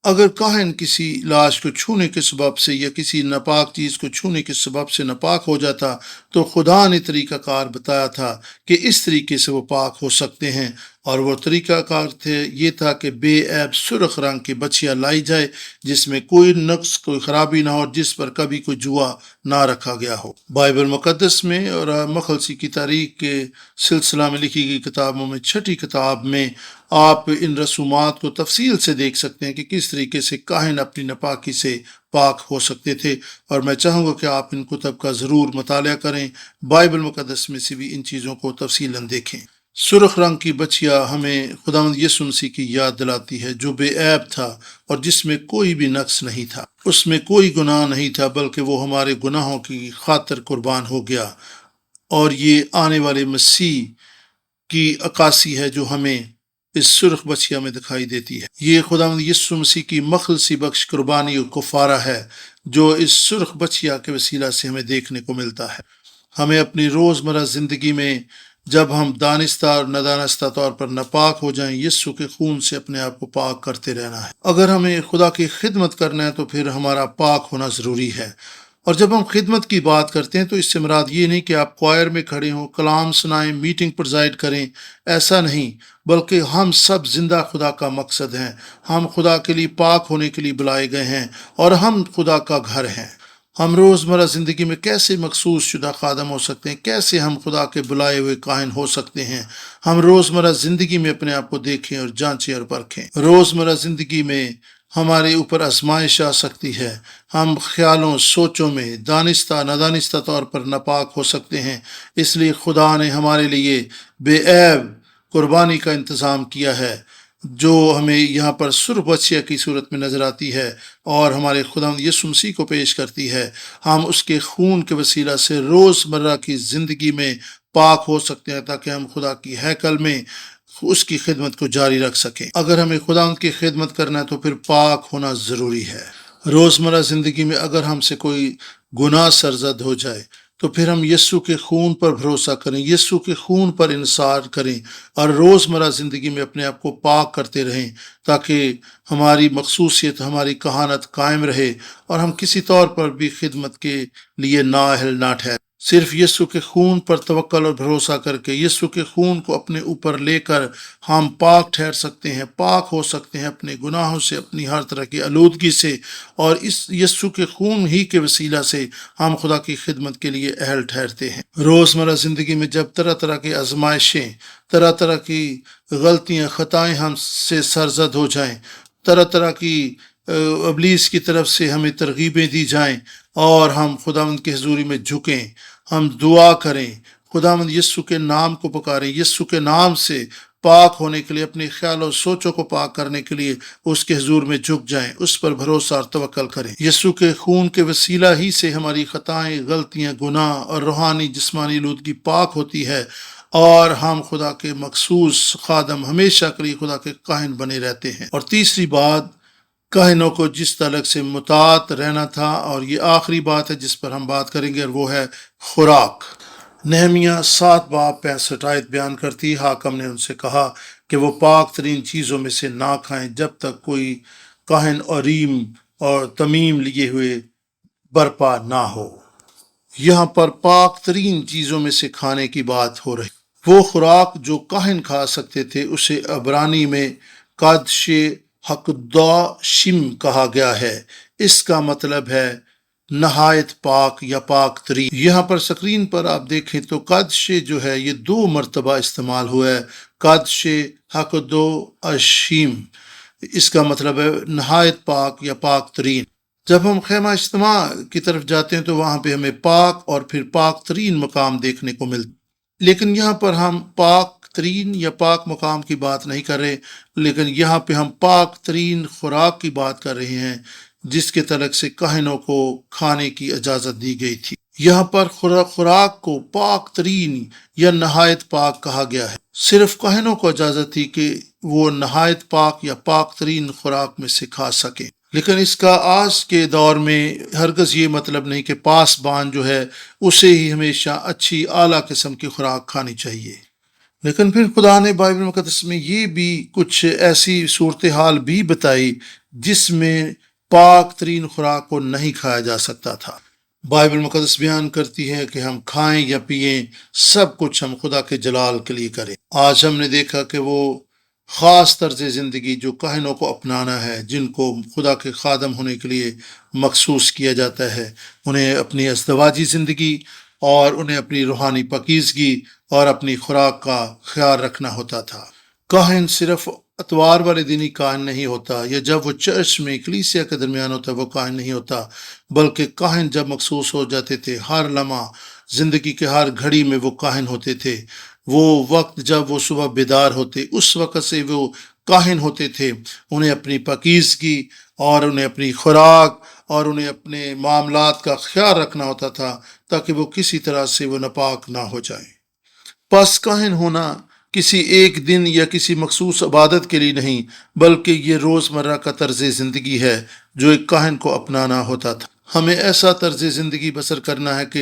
اگر کاہن کسی لاش کو چھونے کے سبب سے یا کسی ناپاک چیز کو چھونے کے سبب سے ناپاک ہو جاتا تو خدا نے طریقہ کار بتایا تھا کہ اس طریقے سے وہ پاک ہو سکتے ہیں، اور وہ طریقہ کار یہ تھا کہ بے عیب سرخ رنگ کی بچھیا لائی جائے جس میں کوئی نقص، کوئی خرابی نہ ہو، جس پر کبھی کوئی جوا نہ رکھا گیا ہو۔ بائبل مقدس میں اور مخلصی کی تاریخ کے سلسلہ میں لکھی گئی کتابوں میں 6 کتاب میں آپ ان رسومات کو تفصیل سے دیکھ سکتے ہیں کہ کس طریقے سے کاہن اپنی ناپاکی سے پاک ہو سکتے تھے، اور میں چاہوں گا کہ آپ ان کتب کا ضرور مطالعہ کریں، بائبل مقدس میں سے بھی ان چیزوں کو تفصیلاً دیکھیں۔ سرخ رنگ کی بچیا ہمیں خداوند یسوع مسیح کی یاد دلاتی ہے، جو بے عیب تھا اور جس میں کوئی بھی نقص نہیں تھا، اس میں کوئی گناہ نہیں تھا، بلکہ وہ ہمارے گناہوں کی خاطر قربان ہو گیا۔ اور یہ آنے والے مسیح کی عکاسی ہے جو ہمیں اس سرخ بچیا میں دکھائی دیتی ہے۔ یہ خداوند یسوع مسیح کی مخلصی بخش قربانی و کفارہ ہے جو اس سرخ بچیا کے وسیلہ سے ہمیں دیکھنے کو ملتا ہے۔ ہمیں اپنی روزمرہ زندگی میں جب ہم دانستہ اور ندانستہ طور پر ناپاک ہو جائیں، یسوع کے خون سے اپنے آپ کو پاک کرتے رہنا ہے۔ اگر ہمیں خدا کی خدمت کرنا ہے تو پھر ہمارا پاک ہونا ضروری ہے۔ اور جب ہم خدمت کی بات کرتے ہیں تو اس سے مراد یہ نہیں کہ آپ کوائر میں کھڑے ہوں، کلام سنائیں، میٹنگ پرزائڈ کریں، ایسا نہیں، بلکہ ہم سب زندہ خدا کا مقصد ہیں۔ ہم خدا کے لیے پاک ہونے کے لیے بلائے گئے ہیں اور ہم خدا کا گھر ہیں۔ ہم روزمرہ زندگی میں کیسے مخصوص شدہ خادم ہو سکتے ہیں، کیسے ہم خدا کے بلائے ہوئے کاہن ہو سکتے ہیں۔ ہم روزمرہ زندگی میں اپنے آپ کو دیکھیں اور جانچیں اور پرکھیں۔ روزمرہ زندگی میں ہمارے اوپر آزمائش آ سکتی ہے، ہم خیالوں سوچوں میں دانستہ نادانستہ طور پر ناپاک ہو سکتے ہیں، اس لیے خدا نے ہمارے لیے بے عیب قربانی کا انتظام کیا ہے جو ہمیں یہاں پر سرخ بچیا کی صورت میں نظر آتی ہے اور ہمارے خداوند یسوع مسیح کو پیش کرتی ہے۔ ہم اس کے خون کے وسیلہ سے روزمرہ کی زندگی میں پاک ہو سکتے ہیں تاکہ ہم خدا کی ہیکل میں اس کی خدمت کو جاری رکھ سکیں۔ اگر ہمیں خداوند کی خدمت کرنا ہے تو پھر پاک ہونا ضروری ہے۔ روزمرہ زندگی میں اگر ہم سے کوئی گناہ سرزد ہو جائے تو پھر ہم یسوع کے خون پر بھروسہ کریں، یسوع کے خون پر انحصار کریں اور روزمرہ زندگی میں اپنے آپ کو پاک کرتے رہیں تاکہ ہماری مخصوصیت، ہماری کہانت قائم رہے اور ہم کسی طور پر بھی خدمت کے لیے نااہل نہ ٹھہریں۔ صرف یسوع کے خون پر توکل اور بھروسہ کر کے، یسوع کے خون کو اپنے اوپر لے کر ہم پاک ٹھہر سکتے ہیں، پاک ہو سکتے ہیں اپنے گناہوں سے، اپنی ہر طرح کی آلودگی سے، اور اس یسوع کے خون ہی کے وسیلہ سے ہم خدا کی خدمت کے لیے اہل ٹھہرتے ہیں۔ روزمرہ زندگی میں جب طرح طرح کی آزمائشیں، طرح طرح کی غلطیاں، خطائیں ہم سے سرزد ہو جائیں، طرح طرح کی ابلیس کی طرف سے ہمیں ترغیبیں دی جائیں اور ہم خداوند کی حضوری میں جھکیں، ہم دعا کریں، خداوند یسوع کے نام کو پکاریں، یسوع کے نام سے پاک ہونے کے لیے، اپنے خیال و سوچوں کو پاک کرنے کے لیے اس کے حضور میں جھک جائیں، اس پر بھروسہ اور توکل کریں۔ یسوع کے خون کے وسیلہ ہی سے ہماری خطائیں، غلطیاں، گناہ اور روحانی جسمانی آلودگی پاک ہوتی ہے اور ہم خدا کے مخصوص خادم، ہمیشہ کے لیے خدا کے کاہن بنے رہتے ہیں۔ اور تیسری بات، کاہنوں کو جس طرح سے مطاعت رہنا تھا، اور یہ آخری بات ہے جس پر ہم بات کریں گے، اور وہ ہے خوراک۔ نہمیہ 7 باب 65 آیت بیان کرتی، حاکم نے ان سے کہا کہ وہ پاک ترین چیزوں میں سے نہ کھائیں جب تک کوئی کاہن عریم اور تمیم لیے ہوئے برپا نہ ہو۔ یہاں پر پاک ترین چیزوں میں سے کھانے کی بات ہو رہی۔ وہ خوراک جو کاہن کھا سکتے تھے اسے عبرانی میں قادش حقداشم کہا گیا ہے۔ اس کا مطلب ہے نہایت پاک یا پاک ترین۔ یہاں پر سکرین پر آپ دیکھیں تو قادش جو ہے یہ 2 مرتبہ استعمال ہوا ہے، قادش حقداشم، اس کا مطلب ہے نہایت پاک یا پاک ترین۔ جب ہم خیمہ اجتماع کی طرف جاتے ہیں تو وہاں پہ ہمیں پاک اور پھر پاک ترین مقام دیکھنے کو ملتا، لیکن یہاں پر ہم پاک ترین یا پاک مقام کی بات نہیں کر رہے، لیکن یہاں پہ ہم پاک ترین خوراک کی بات کر رہے ہیں جس کے تعلق سے کاہنوں کو کھانے کی اجازت دی گئی تھی۔ یہاں پر خوراک کو پاک ترین یا نہایت پاک کہا گیا ہے۔ صرف کاہنوں کو اجازت تھی کہ وہ نہایت پاک یا پاک ترین خوراک میں سے کھا سکیں، لیکن اس کا آج کے دور میں ہرگز یہ مطلب نہیں کہ پاسبان جو ہے اسے ہی ہمیشہ اچھی اعلیٰ قسم کی خوراک کھانی چاہیے۔ لیکن پھر خدا نے بائبل مقدس میں یہ بھی کچھ ایسی صورتحال بھی بتائی جس میں پاک ترین خوراک کو نہیں کھایا جا سکتا تھا۔ بائبل مقدس بیان کرتی ہے کہ ہم کھائیں یا پئیں، سب کچھ ہم خدا کے جلال کے لیے کریں۔ آج ہم نے دیکھا کہ وہ خاص طرز زندگی جو کاہنوں کو اپنانا ہے، جن کو خدا کے خادم ہونے کے لیے مخصوص کیا جاتا ہے، انہیں اپنی ازدواجی زندگی اور انہیں اپنی روحانی پاکیزگی اور اپنی خوراک کا خیال رکھنا ہوتا تھا۔ کاہن صرف اتوار والے دن ہی کاہن نہیں ہوتا، یا جب وہ چرچ میں کلیسیا کے درمیان ہوتا وہ کاہن نہیں ہوتا، بلکہ کاہن جب مخصوص ہو جاتے تھے، ہر لمحہ زندگی کے ہر گھڑی میں وہ کاہن ہوتے تھے۔ وہ وقت جب وہ صبح بیدار ہوتے اس وقت سے وہ کاہن ہوتے تھے، انہیں اپنی پاکیزگی اور انہیں اپنی خوراک اور انہیں اپنے معاملات کا خیال رکھنا ہوتا تھا تاکہ وہ کسی طرح سے وہ ناپاک نہ ہو جائیں۔ پس کاہن ہونا کسی ایک دن یا کسی مخصوص عبادت کے لیے نہیں، بلکہ یہ روزمرہ کا طرز زندگی ہے جو ایک کاہن کو اپنانا ہوتا تھا۔ ہمیں ایسا طرز زندگی بسر کرنا ہے کہ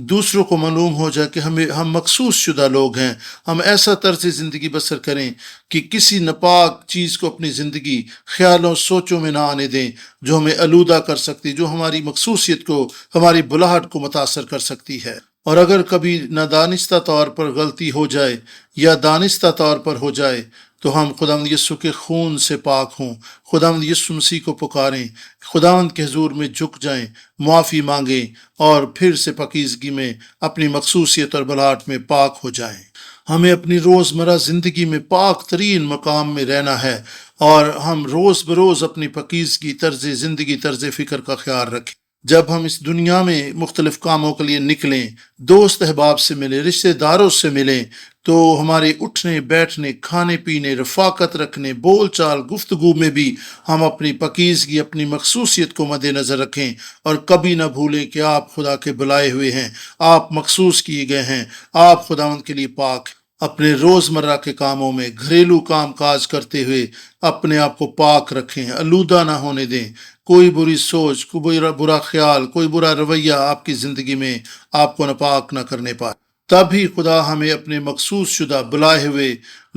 دوسروں کو معلوم ہو جائے کہ ہم مخصوص شدہ لوگ ہیں۔ ہم ایسا طرز زندگی بسر کریں کہ کسی ناپاک چیز کو اپنی زندگی خیالوں سوچوں میں نہ آنے دیں جو ہمیں آلودہ کر سکتی، جو ہماری مخصوصیت کو، ہماری بلاہٹ کو متاثر کر سکتی ہے۔ اور اگر کبھی نادانستہ طور پر غلطی ہو جائے یا دانستہ طور پر ہو جائے تو ہم خداوند یسوع کے خون سے پاک ہوں، خداوند یسوع مسیح کو پکاریں، خداوند کے حضور میں جھک جائیں، معافی مانگیں اور پھر سے پاکیزگی میں اپنی مخصوصیت اور بلاہٹ میں پاک ہو جائیں۔ ہمیں اپنی روزمرہ زندگی میں پاک ترین مقام میں رہنا ہے اور ہم روز بروز اپنی پاکیزگی، طرز زندگی، طرز فکر کا خیال رکھیں۔ جب ہم اس دنیا میں مختلف کاموں کے لیے نکلیں، دوست احباب سے ملیں، رشتہ داروں سے ملیں، تو ہمارے اٹھنے بیٹھنے، کھانے پینے، رفاقت رکھنے، بول چال، گفتگو میں بھی ہم اپنی پاکیزگی، اپنی مخصوصیت کو مد نظر رکھیں اور کبھی نہ بھولیں کہ آپ خدا کے بلائے ہوئے ہیں، آپ مخصوص کیے گئے ہیں، آپ خداوند کے لیے پاک ہیں۔ اپنے روزمرہ کے کاموں میں، گھریلو کام کاج کرتے ہوئے اپنے آپ کو پاک رکھیں، آلودہ نہ ہونے دیں۔ کوئی بری سوچ، کوئی برا خیال، کوئی برا رویہ آپ کی زندگی میں آپ کو ناپاک نہ کرنے پائے۔ تب ہی خدا ہمیں اپنے مخصوص شدہ بلائے ہوئے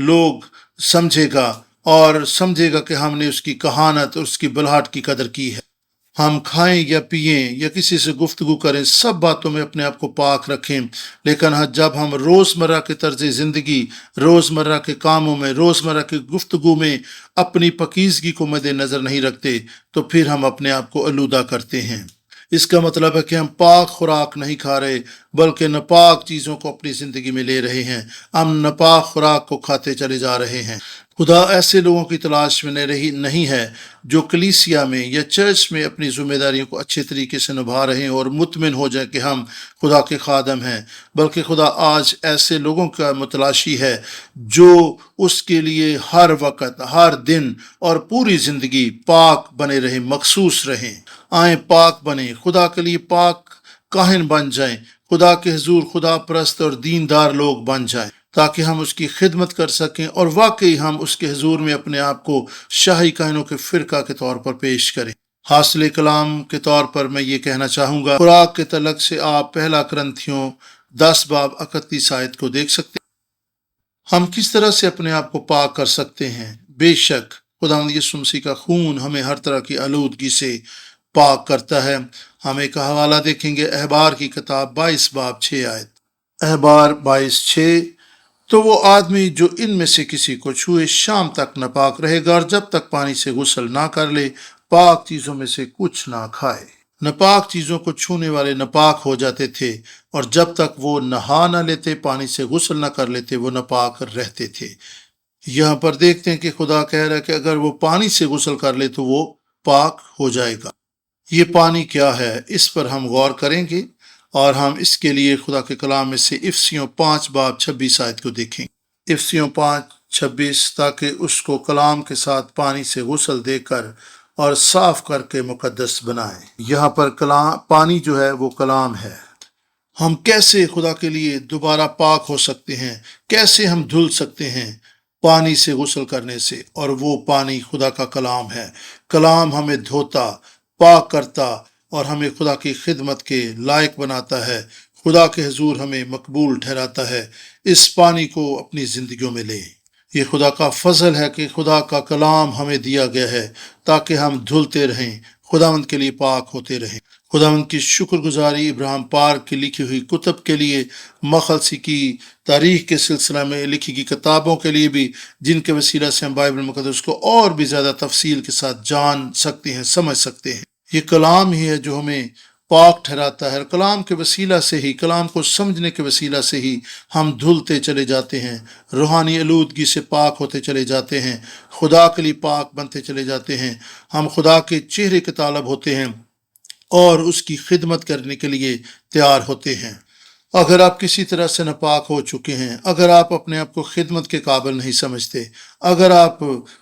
لوگ سمجھے گا اور سمجھے گا کہ ہم نے اس کی کہانت اور اس کی بلاہٹ کی قدر کی ہے۔ ہم کھائیں یا پئیں یا کسی سے گفتگو کریں، سب باتوں میں اپنے آپ کو پاک رکھیں، لیکن جب ہم روزمرہ کے طرز زندگی، روزمرہ کے کاموں میں، روزمرہ کی گفتگو میں اپنی پاکیزگی کو مد نظر نہیں رکھتے تو پھر ہم اپنے آپ کو آلودہ کرتے ہیں۔ اس کا مطلب ہے کہ ہم پاک خوراک نہیں کھا رہے بلکہ ناپاک چیزوں کو اپنی زندگی میں لے رہے ہیں، ہم ناپاک خوراک کو کھاتے چلے جا رہے ہیں۔ خدا ایسے لوگوں کی تلاش میں نہیں ہے جو کلیسیا میں یا چرچ میں اپنی ذمہ داریوں کو اچھے طریقے سے نبھا رہے ہیں اور مطمئن ہو جائیں کہ ہم خدا کے خادم ہیں، بلکہ خدا آج ایسے لوگوں کا متلاشی ہے جو اس کے لیے ہر وقت، ہر دن اور پوری زندگی پاک بنے رہیں، مخصوص رہیں۔ آئیں پاک بنیں، خدا کے لیے پاک کاہن بن جائیں، خدا کے حضور خدا پرست اور دیندار لوگ بن جائیں تاکہ ہم اس کی خدمت کر سکیں اور واقعی ہم اس کے حضور میں اپنے آپ کو شاہی کاہنوں کے فرقہ کے طور پر پیش کریں۔ حاصل کلام کے طور پر میں یہ کہنا چاہوں گا، خوراک کے تعلق سے آپ پہلا کرنتھیوں 10 باب 31 آیت کو دیکھ سکتے ہیں۔ ہم کس طرح سے اپنے آپ کو پاک کر سکتے ہیں؟ بے شک خداوند یسوع مسیح کا خون ہمیں ہر طرح کی آلودگی سے پاک کرتا ہے۔ ہم ایک حوالہ دیکھیں گے، احبار کی کتاب 22 باب 6 آیت، احبار 22:6، تو وہ آدمی جو ان میں سے کسی کو چھوئے شام تک ناپاک رہے گا اور جب تک پانی سے غسل نہ کر لے پاک چیزوں میں سے کچھ نہ کھائے۔ ناپاک چیزوں کو چھونے والے ناپاک ہو جاتے تھے اور جب تک وہ نہا نہ لیتے، پانی سے غسل نہ کر لیتے، وہ ناپاک رہتے تھے۔ یہاں پر دیکھتے ہیں کہ خدا کہہ رہا ہے کہ اگر وہ پانی سے غسل کر لے تو وہ پاک ہو جائے گا۔ یہ پانی کیا ہے، اس پر ہم غور کریں گے اور ہم اس کے لیے خدا کے کلام میں سے افسیوں 5 باب 26 آیت کو دیکھیں۔ افسیوں 5:26، تاکہ اس کو کلام کے ساتھ پانی سے غسل دے کر اور صاف کر کے مقدس بنائے۔ یہاں پر پانی جو ہے وہ کلام ہے۔ ہم کیسے خدا کے لیے دوبارہ پاک ہو سکتے ہیں، کیسے ہم دھل سکتے ہیں پانی سے غسل کرنے سے، اور وہ پانی خدا کا کلام ہے۔ کلام ہمیں دھوتا، پاک کرتا اور ہمیں خدا کی خدمت کے لائق بناتا ہے، خدا کے حضور ہمیں مقبول ٹھہراتا ہے۔ اس پانی کو اپنی زندگیوں میں لیں۔ یہ خدا کا فضل ہے کہ خدا کا کلام ہمیں دیا گیا ہے تاکہ ہم دھلتے رہیں، خداوند کے لیے پاک ہوتے رہیں۔ خداوند کی شکر گزاری ابراہیم پارک کی لکھی ہوئی کتب کے لیے، مخلصی کی تاریخ کے سلسلہ میں لکھی گئی کتابوں کے لیے بھی، جن کے وسیلہ سے ہم بائبل مقدس کو اور بھی زیادہ تفصیل کے ساتھ جان سکتے ہیں، سمجھ سکتے ہیں۔ یہ کلام ہی ہے جو ہمیں پاک ٹھہراتا ہے۔ کلام کے وسیلہ سے ہی، کلام کو سمجھنے کے وسیلہ سے ہی ہم دھلتے چلے جاتے ہیں، روحانی آلودگی سے پاک ہوتے چلے جاتے ہیں، خدا کے لیے پاک بنتے چلے جاتے ہیں۔ ہم خدا کے چہرے کے طالب ہوتے ہیں اور اس کی خدمت کرنے کے لیے تیار ہوتے ہیں۔ اگر آپ کسی طرح سے ناپاک ہو چکے ہیں، اگر آپ اپنے آپ کو خدمت کے قابل نہیں سمجھتے، اگر آپ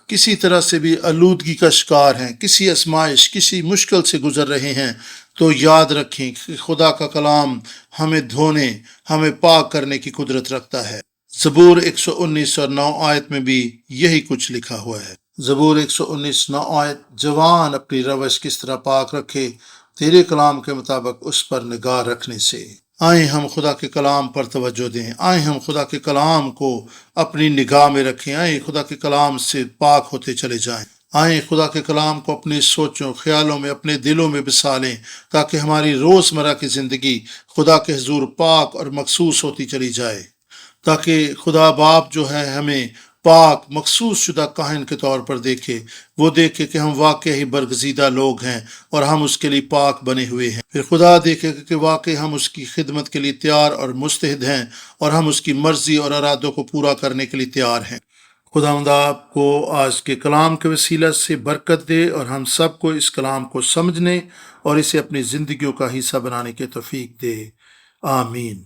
کسی طرح سے بھی آلودگی کا شکار ہیں، کسی آزمائش، کسی مشکل سے گزر رہے ہیں، تو یاد رکھیں کہ خدا کا کلام ہمیں دھونے، ہمیں پاک کرنے کی قدرت رکھتا ہے۔ زبور 119 اور 9 آیت میں بھی یہی کچھ لکھا ہوا ہے۔ زبور 119 9 آیت: جوان اپنی روش کس طرح پاک رکھے، تیرے کلام کے مطابق اس پر نگاہ رکھنے سے۔ آئیں ہم خدا کے کلام پر توجہ دیں، آئیں ہم خدا کے کلام کو اپنی نگاہ میں رکھیں، آئیں خدا کے کلام سے پاک ہوتے چلے جائیں، آئیں خدا کے کلام کو اپنی سوچوں، خیالوں میں، اپنے دلوں میں بسا لیں، تاکہ ہماری روزمرہ کی زندگی خدا کے حضور پاک اور مخصوص ہوتی چلی جائے، تاکہ خدا باپ جو ہے ہمیں پاک مخصوص شدہ کاہن کے طور پر دیکھے، وہ دیکھے کہ ہم واقعی برگزیدہ لوگ ہیں اور ہم اس کے لیے پاک بنے ہوئے ہیں۔ پھر خدا دیکھے کہ واقعی ہم اس کی خدمت کے لیے تیار اور مستعد ہیں، اور ہم اس کی مرضی اور ارادوں کو پورا کرنے کے لیے تیار ہیں۔ خداوند آپ کو آج کے کلام کے وسیلہ سے برکت دے، اور ہم سب کو اس کلام کو سمجھنے اور اسے اپنی زندگیوں کا حصہ بنانے کی توفیق دے۔ آمین۔